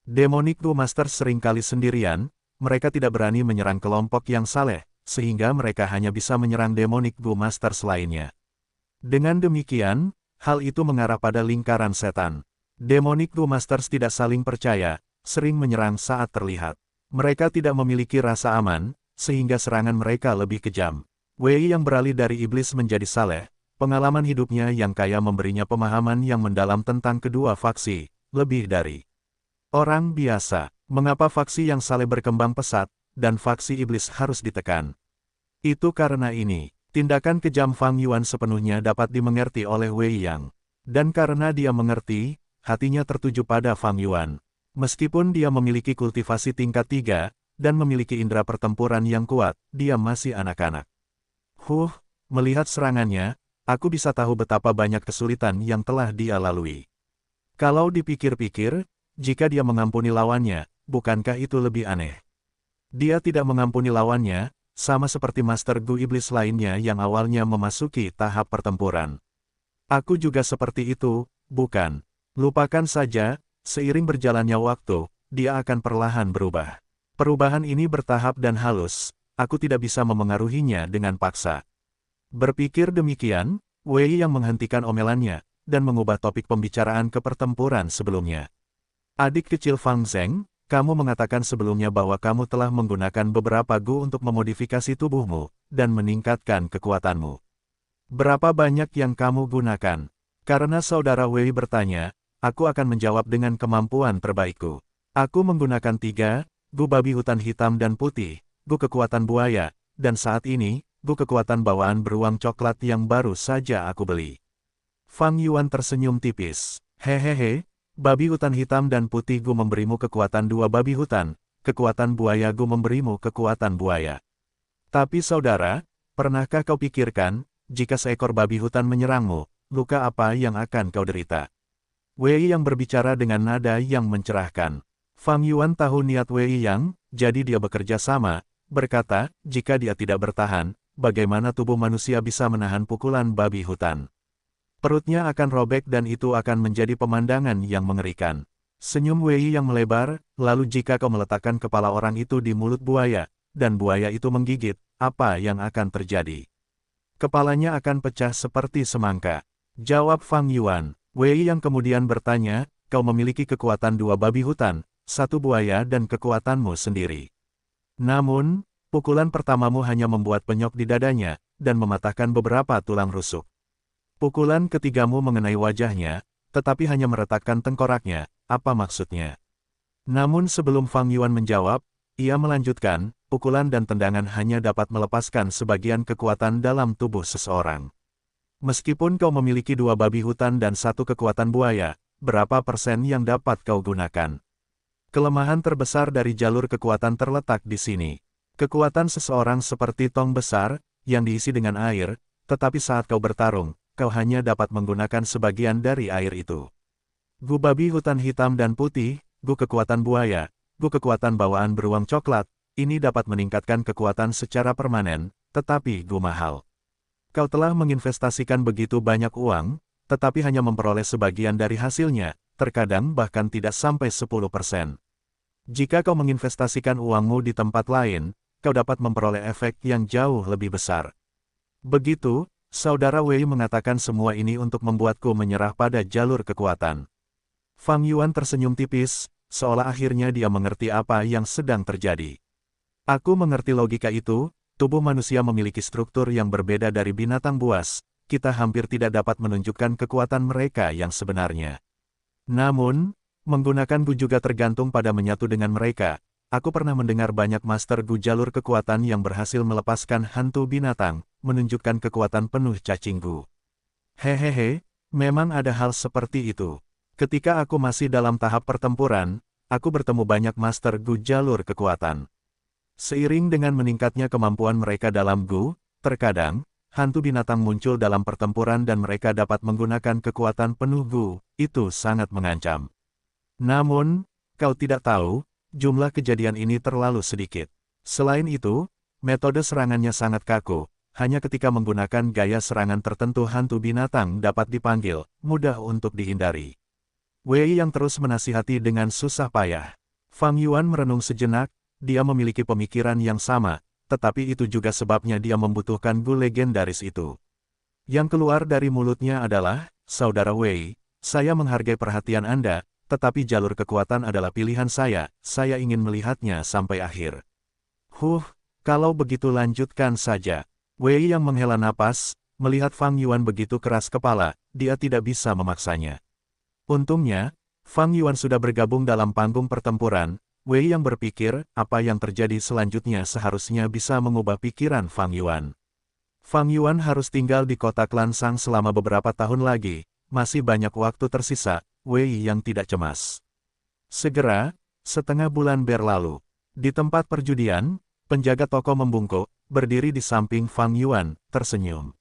Demonic Gu Masters seringkali sendirian, mereka tidak berani menyerang kelompok yang saleh, sehingga mereka hanya bisa menyerang Demonic Gu Masters lainnya. Dengan demikian, hal itu mengarah pada lingkaran setan. Demonic Gu Masters tidak saling percaya, sering menyerang saat terlihat. Mereka tidak memiliki rasa aman, sehingga serangan mereka lebih kejam. Wei yang beralih dari iblis menjadi saleh, pengalaman hidupnya yang kaya memberinya pemahaman yang mendalam tentang kedua faksi, lebih dari orang biasa. Mengapa faksi yang saleh berkembang pesat, dan faksi iblis harus ditekan? Itu karena ini, tindakan kejam Fang Yuan sepenuhnya dapat dimengerti oleh Wei Yang. Dan karena dia mengerti, hatinya tertuju pada Fang Yuan. Meskipun dia memiliki kultivasi tingkat 3, dan memiliki indera pertempuran yang kuat, dia masih anak-anak. Melihat serangannya, aku bisa tahu betapa banyak kesulitan yang telah dia lalui. Kalau dipikir-pikir, jika dia mengampuni lawannya, bukankah itu lebih aneh? Dia tidak mengampuni lawannya, sama seperti Master Gu Iblis lainnya yang awalnya memasuki tahap pertempuran. Aku juga seperti itu, bukan? Lupakan saja, seiring berjalannya waktu, dia akan perlahan berubah. Perubahan ini bertahap dan halus, aku tidak bisa memengaruhinya dengan paksa. Berpikir demikian, Wei yang menghentikan omelannya, dan mengubah topik pembicaraan ke pertempuran sebelumnya. Adik kecil Fang Zheng, kamu mengatakan sebelumnya bahwa kamu telah menggunakan beberapa Gu untuk memodifikasi tubuhmu, dan meningkatkan kekuatanmu. Berapa banyak yang kamu gunakan? Karena saudara Wei bertanya, aku akan menjawab dengan kemampuan terbaikku. Aku menggunakan 3, Gu babi hutan hitam dan putih, Gu kekuatan buaya, dan saat ini, Gu kekuatan bawaan beruang coklat yang baru saja aku beli. Fang Yuan tersenyum tipis. Hehehe, Babi hutan hitam dan putih Gu memberimu kekuatan dua babi hutan, kekuatan buaya Gu memberimu kekuatan buaya. Tapi saudara, pernahkah kau pikirkan, jika seekor babi hutan menyerangmu, luka apa yang akan kau derita? Wei yang berbicara dengan nada yang mencerahkan. Fang Yuan tahu niat Wei Yang, jadi dia bekerja sama, berkata, jika dia tidak bertahan, bagaimana tubuh manusia bisa menahan pukulan babi hutan? Perutnya akan robek dan itu akan menjadi pemandangan yang mengerikan. Senyum Wei yang melebar, lalu jika kau meletakkan kepala orang itu di mulut buaya, dan buaya itu menggigit, apa yang akan terjadi? Kepalanya akan pecah seperti semangka. Jawab Fang Yuan. Wei yang kemudian bertanya, kau memiliki kekuatan dua babi hutan, satu buaya dan kekuatanmu sendiri. Namun, pukulan pertamamu hanya membuat penyok di dadanya, dan mematahkan beberapa tulang rusuk. Pukulan ketigamu mengenai wajahnya, tetapi hanya meretakkan tengkoraknya, apa maksudnya? Namun sebelum Fang Yuan menjawab, ia melanjutkan, pukulan dan tendangan hanya dapat melepaskan sebagian kekuatan dalam tubuh seseorang. Meskipun kau memiliki dua babi hutan dan satu kekuatan buaya, berapa persen yang dapat kau gunakan? Kelemahan terbesar dari jalur kekuatan terletak di sini. Kekuatan seseorang seperti tong besar, yang diisi dengan air, tetapi saat kau bertarung, kau hanya dapat menggunakan sebagian dari air itu. Gu babi hutan hitam dan putih, Gu kekuatan buaya, Gu kekuatan bawaan beruang coklat, ini dapat meningkatkan kekuatan secara permanen, tetapi Gu mahal. Kau telah menginvestasikan begitu banyak uang, tetapi hanya memperoleh sebagian dari hasilnya, terkadang bahkan tidak sampai 10%. Jika kau menginvestasikan uangmu di tempat lain, kau dapat memperoleh efek yang jauh lebih besar. Begitu, Saudara Wei mengatakan semua ini untuk membuatku menyerah pada jalur kekuatan. Fang Yuan tersenyum tipis, seolah akhirnya dia mengerti apa yang sedang terjadi. Aku mengerti logika itu, tubuh manusia memiliki struktur yang berbeda dari binatang buas, kita hampir tidak dapat menunjukkan kekuatan mereka yang sebenarnya. Namun, menggunakan Gu juga tergantung pada menyatu dengan mereka. Aku pernah mendengar banyak master Gu jalur kekuatan yang berhasil melepaskan hantu binatang, menunjukkan kekuatan penuh cacing Gu. Hehehe, memang ada hal seperti itu. Ketika aku masih dalam tahap pertempuran, aku bertemu banyak master Gu jalur kekuatan. Seiring dengan meningkatnya kemampuan mereka dalam Gu, terkadang, hantu binatang muncul dalam pertempuran dan mereka dapat menggunakan kekuatan penuh Gu, itu sangat mengancam. Namun, kau tidak tahu, jumlah kejadian ini terlalu sedikit. Selain itu, metode serangannya sangat kaku, hanya ketika menggunakan gaya serangan tertentu hantu binatang dapat dipanggil, mudah untuk dihindari. Wei yang terus menasihati dengan susah payah. Fang Yuan merenung sejenak, dia memiliki pemikiran yang sama, tetapi itu juga sebabnya dia membutuhkan Gu legendaris itu. Yang keluar dari mulutnya adalah, Saudara Wei, saya menghargai perhatian Anda, tetapi jalur kekuatan adalah pilihan saya ingin melihatnya sampai akhir. Kalau begitu lanjutkan saja. Wei yang menghela napas, melihat Fang Yuan begitu keras kepala, dia tidak bisa memaksanya. Untungnya, Fang Yuan sudah bergabung dalam panggung pertempuran. Wei yang berpikir, apa yang terjadi selanjutnya seharusnya bisa mengubah pikiran Fang Yuan. Fang Yuan harus tinggal di kota Klansang selama beberapa tahun lagi, masih banyak waktu tersisa, Wei yang tidak cemas. Segera, setengah bulan berlalu. Di tempat perjudian, penjaga toko membungkuk, berdiri di samping Fang Yuan, tersenyum.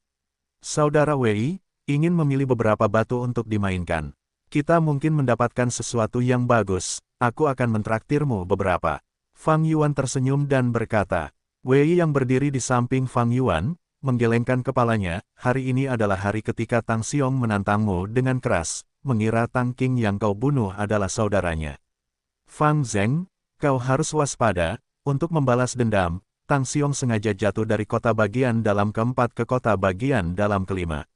Saudara Wei, ingin memilih beberapa batu untuk dimainkan. Kita mungkin mendapatkan sesuatu yang bagus, aku akan mentraktirmu beberapa. Fang Yuan tersenyum dan berkata. Wei yang berdiri di samping Fang Yuan, menggelengkan kepalanya, hari ini adalah hari ketika Tang Xiong menantangmu dengan keras, mengira Tang Qing yang kau bunuh adalah saudaranya. Fang Zheng, kau harus waspada, untuk membalas dendam, Tang Xiong sengaja jatuh dari kota bagian dalam keempat ke kota bagian dalam kelima.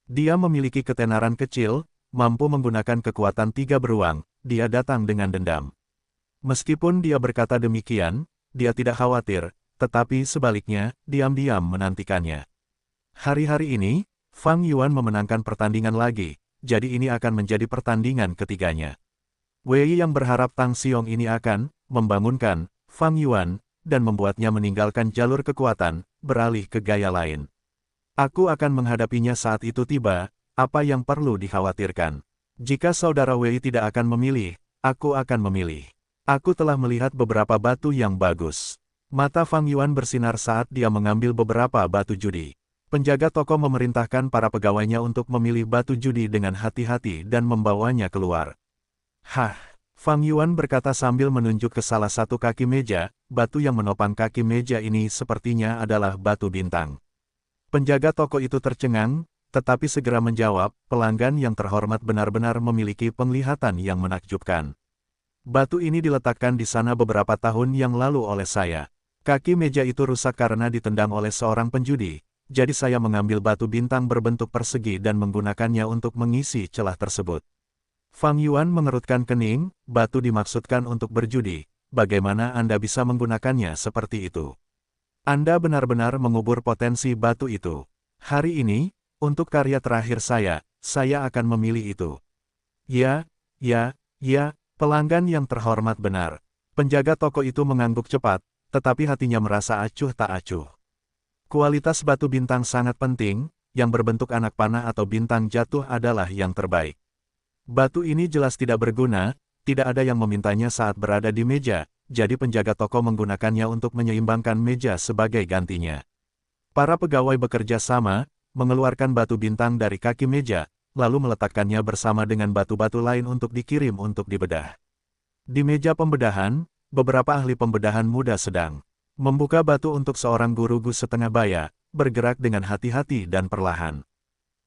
Dia memiliki ketenaran kecil, mampu menggunakan kekuatan 3 beruang, dia datang dengan dendam. Meskipun dia berkata demikian, dia tidak khawatir, tetapi sebaliknya, diam-diam menantikannya. Hari-hari ini, Fang Yuan memenangkan pertandingan lagi, jadi ini akan menjadi pertandingan ketiganya. Wei yang berharap Tang Xiong ini akan membangunkan Fang Yuan, dan membuatnya meninggalkan jalur kekuatan, beralih ke gaya lain. Aku akan menghadapinya saat itu tiba, apa yang perlu dikhawatirkan. Jika saudara Wei tidak akan memilih, aku akan memilih. Aku telah melihat beberapa batu yang bagus. Mata Fang Yuan bersinar saat dia mengambil beberapa batu judi. Penjaga toko memerintahkan para pegawainya untuk memilih batu judi dengan hati-hati dan membawanya keluar. Hah, Fang Yuan berkata sambil menunjuk ke salah satu kaki meja, batu yang menopang kaki meja ini sepertinya adalah batu bintang. Penjaga toko itu tercengang, tetapi segera menjawab, pelanggan yang terhormat benar-benar memiliki penglihatan yang menakjubkan. Batu ini diletakkan di sana beberapa tahun yang lalu oleh saya. Kaki meja itu rusak karena ditendang oleh seorang penjudi, jadi saya mengambil batu bintang berbentuk persegi dan menggunakannya untuk mengisi celah tersebut. Fang Yuan mengerutkan kening, batu dimaksudkan untuk berjudi, bagaimana Anda bisa menggunakannya seperti itu? Anda benar-benar mengubur potensi batu itu. Hari ini, untuk karya terakhir saya akan memilih itu. Ya, pelanggan yang terhormat benar. Penjaga toko itu mengangguk cepat, tetapi hatinya merasa acuh tak acuh. Kualitas batu bintang sangat penting, yang berbentuk anak panah atau bintang jatuh adalah yang terbaik. Batu ini jelas tidak berguna, tidak ada yang memintanya saat berada di meja, jadi penjaga toko menggunakannya untuk menyeimbangkan meja sebagai gantinya. Para pegawai bekerja sama, mengeluarkan batu bintang dari kaki meja, lalu meletakkannya bersama dengan batu-batu lain untuk dikirim untuk dibedah. Di meja pembedahan, beberapa ahli pembedahan muda sedang membuka batu untuk seorang guru gu setengah baya, bergerak dengan hati-hati dan perlahan.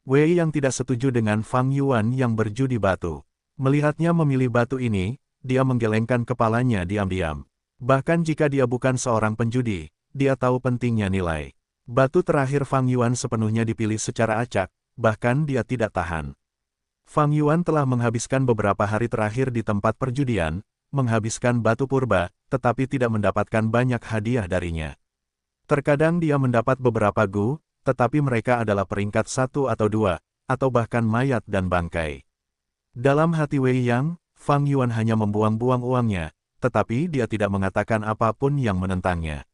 Wei yang tidak setuju dengan Fang Yuan yang berjudi batu. Melihatnya memilih batu ini, dia menggelengkan kepalanya diam-diam. Bahkan jika dia bukan seorang penjudi, dia tahu pentingnya nilai. Batu terakhir Fang Yuan sepenuhnya dipilih secara acak, bahkan dia tidak tahan. Fang Yuan telah menghabiskan beberapa hari terakhir di tempat perjudian, menghabiskan batu purba, tetapi tidak mendapatkan banyak hadiah darinya. Terkadang dia mendapat beberapa gu, tetapi mereka adalah peringkat 1 atau 2, atau bahkan mayat dan bangkai. Dalam hati Wei Yang, Fang Yuan hanya membuang-buang uangnya, tetapi dia tidak mengatakan apapun yang menentangnya.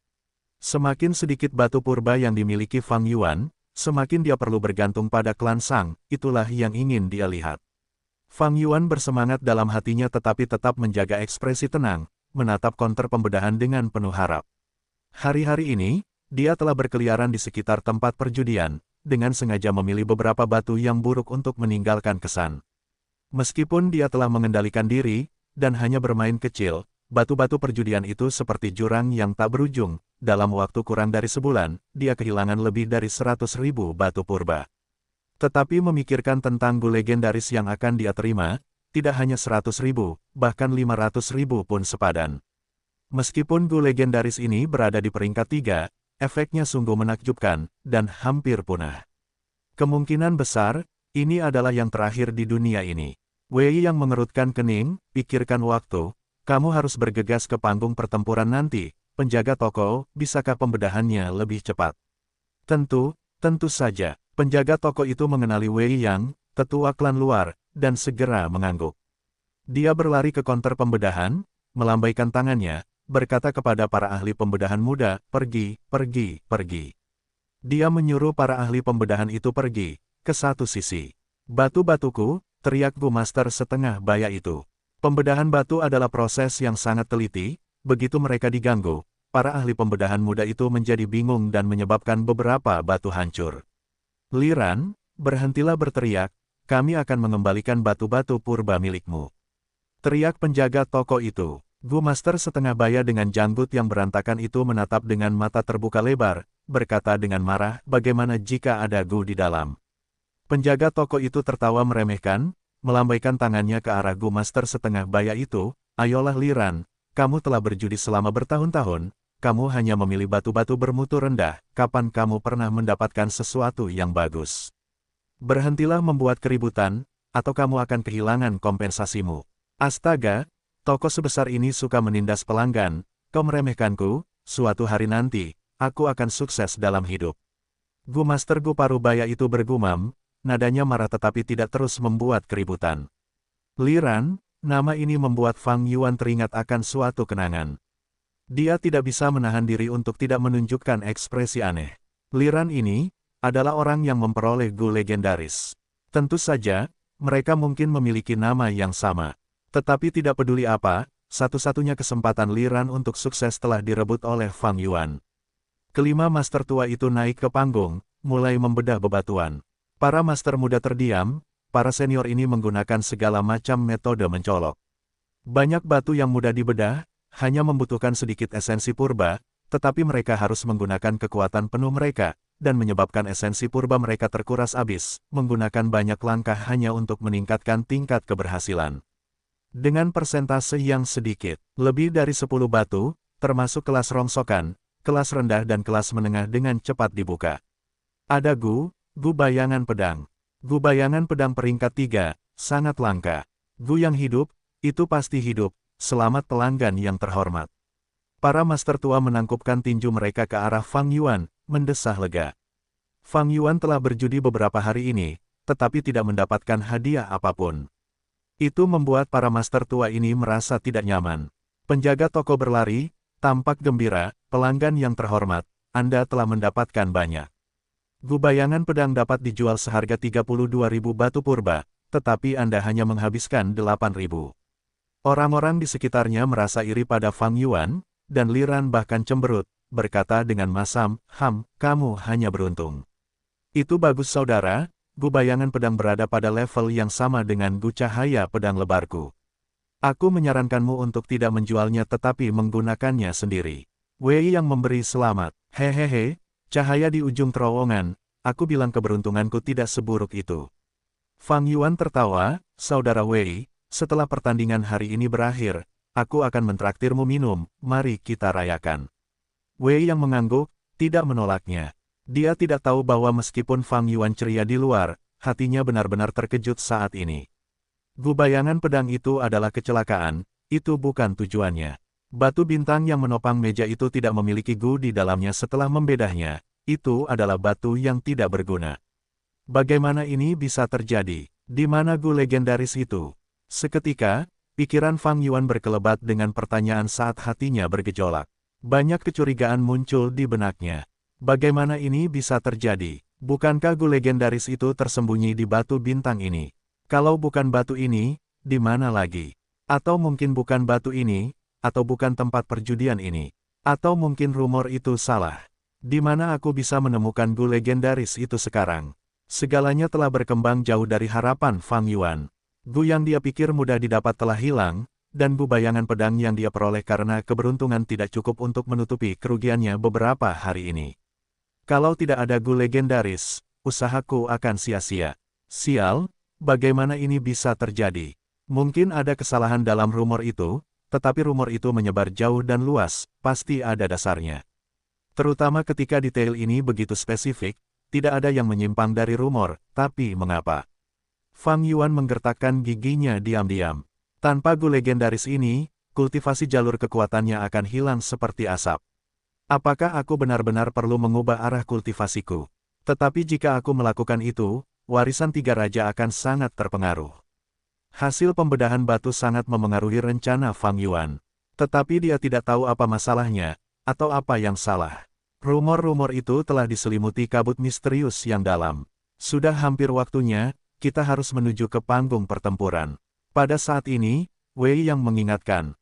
Semakin sedikit batu purba yang dimiliki Fang Yuan, semakin dia perlu bergantung pada klan Sang, itulah yang ingin dia lihat. Fang Yuan bersemangat dalam hatinya tetapi tetap menjaga ekspresi tenang, menatap konter pembedahan dengan penuh harap. Hari-hari ini, dia telah berkeliaran di sekitar tempat perjudian, dengan sengaja memilih beberapa batu yang buruk untuk meninggalkan kesan. Meskipun dia telah mengendalikan diri, dan hanya bermain kecil, batu-batu perjudian itu seperti jurang yang tak berujung, dalam waktu kurang dari sebulan, dia kehilangan lebih dari 100.000 batu purba. Tetapi memikirkan tentang gu legendaris yang akan dia terima, tidak hanya 100.000, bahkan 500.000 pun sepadan. Meskipun gu legendaris ini berada di peringkat 3, efeknya sungguh menakjubkan, dan hampir punah. Kemungkinan besar, ini adalah yang terakhir di dunia ini. Wei yang mengerutkan kening, pikirkan waktu, kamu harus bergegas ke panggung pertempuran nanti, penjaga toko, bisakah pembedahannya lebih cepat? Tentu saja, penjaga toko itu mengenali Wei Yang, tetua klan luar, dan segera mengangguk. Dia berlari ke konter pembedahan, melambaikan tangannya, berkata kepada para ahli pembedahan muda, pergi. Dia menyuruh para ahli pembedahan itu pergi ke satu sisi. Batu-batuku, teriak gu master setengah baya itu. Pembedahan batu adalah proses yang sangat teliti, begitu mereka diganggu, para ahli pembedahan muda itu menjadi bingung dan menyebabkan beberapa batu hancur. Liran, berhentilah berteriak, kami akan mengembalikan batu-batu purba milikmu. Teriak penjaga toko itu. Gu master setengah baya dengan janggut yang berantakan itu menatap dengan mata terbuka lebar, berkata dengan marah, bagaimana jika ada gu di dalam? Penjaga toko itu tertawa meremehkan, melambaikan tangannya ke arah gu master setengah baya itu, ayolah Liran, kamu telah berjudi selama bertahun-tahun, kamu hanya memilih batu-batu bermutu rendah, kapan kamu pernah mendapatkan sesuatu yang bagus? Berhentilah membuat keributan, atau kamu akan kehilangan kompensasimu. Astaga, toko sebesar ini suka menindas pelanggan, kau meremehkanku, suatu hari nanti, aku akan sukses dalam hidup. Gu master gu parubaya itu bergumam, nadanya marah tetapi tidak terus membuat keributan. Liran, nama ini membuat Fang Yuan teringat akan suatu kenangan. Dia tidak bisa menahan diri untuk tidak menunjukkan ekspresi aneh. Liran ini adalah orang yang memperoleh gu legendaris. Tentu saja, mereka mungkin memiliki nama yang sama. Tetapi tidak peduli apa, satu-satunya kesempatan Li Ran untuk sukses telah direbut oleh Fang Yuan. Kelima master tua itu naik ke panggung, mulai membedah bebatuan. Para master muda terdiam, para senior ini menggunakan segala macam metode mencolok. Banyak batu yang mudah dibedah, hanya membutuhkan sedikit esensi purba, tetapi mereka harus menggunakan kekuatan penuh mereka, dan menyebabkan esensi purba mereka terkuras habis, menggunakan banyak langkah hanya untuk meningkatkan tingkat keberhasilan. Dengan persentase yang sedikit, lebih dari 10 batu, termasuk kelas rongsokan, kelas rendah dan kelas menengah dengan cepat dibuka. Ada Gu bayangan pedang. Gu bayangan pedang peringkat 3, sangat langka. Gu yang hidup, itu pasti hidup, selamat pelanggan yang terhormat. Para master tua menangkupkan tinju mereka ke arah Fang Yuan, mendesah lega. Fang Yuan telah berjudi beberapa hari ini, tetapi tidak mendapatkan hadiah apapun. Itu membuat para master tua ini merasa tidak nyaman. Penjaga toko berlari, tampak gembira, pelanggan yang terhormat, Anda telah mendapatkan banyak. Gu bayangan pedang dapat dijual seharga 32.000 batu purba, tetapi Anda hanya menghabiskan 8.000. Orang-orang di sekitarnya merasa iri pada Fang Yuan, dan Li Ran bahkan cemberut, berkata dengan masam, kamu hanya beruntung. Itu bagus saudara, Gu bayangan pedang berada pada level yang sama dengan Gu cahaya pedang lebarku. Aku menyarankanmu untuk tidak menjualnya tetapi menggunakannya sendiri. Wei yang memberi selamat, hehehe, cahaya di ujung terowongan, aku bilang keberuntunganku tidak seburuk itu. Fang Yuan tertawa, saudara Wei, setelah pertandingan hari ini berakhir, aku akan mentraktirmu minum, mari kita rayakan. Wei yang mengangguk, tidak menolaknya. Dia tidak tahu bahwa meskipun Fang Yuan ceria di luar, hatinya benar-benar terkejut saat ini. Gu bayangan pedang itu adalah kecelakaan, itu bukan tujuannya. Batu bintang yang menopang meja itu tidak memiliki gu di dalamnya setelah membedahnya, itu adalah batu yang tidak berguna. Bagaimana ini bisa terjadi? Di mana gu legendaris itu? Seketika, pikiran Fang Yuan berkelebat dengan pertanyaan saat hatinya bergejolak. Banyak kecurigaan muncul di benaknya. Bagaimana ini bisa terjadi? Bukankah gu legendaris itu tersembunyi di batu bintang ini? Kalau bukan batu ini, di mana lagi? Atau mungkin bukan batu ini, atau bukan tempat perjudian ini? Atau mungkin rumor itu salah? Di mana aku bisa menemukan gu legendaris itu sekarang? Segalanya telah berkembang jauh dari harapan Fang Yuan. Gu yang dia pikir mudah didapat telah hilang, dan gu bayangan pedang yang dia peroleh karena keberuntungan tidak cukup untuk menutupi kerugiannya beberapa hari ini. Kalau tidak ada gu legendaris, usahaku akan sia-sia. Sial, bagaimana ini bisa terjadi? Mungkin ada kesalahan dalam rumor itu, tetapi rumor itu menyebar jauh dan luas, pasti ada dasarnya. Terutama ketika detail ini begitu spesifik, tidak ada yang menyimpang dari rumor, tapi mengapa? Fang Yuan menggertakkan giginya diam-diam. Tanpa gu legendaris ini, kultivasi jalur kekuatannya akan hilang seperti asap. Apakah aku benar-benar perlu mengubah arah kultivasiku? Tetapi jika aku melakukan itu, warisan tiga raja akan sangat terpengaruh. Hasil pembedahan batu sangat memengaruhi rencana Fang Yuan. Tetapi dia tidak tahu apa masalahnya, atau apa yang salah. Rumor-rumor itu telah diselimuti kabut misterius yang dalam. Sudah hampir waktunya, kita harus menuju ke panggung pertempuran. Pada saat ini, Wei yang mengingatkan,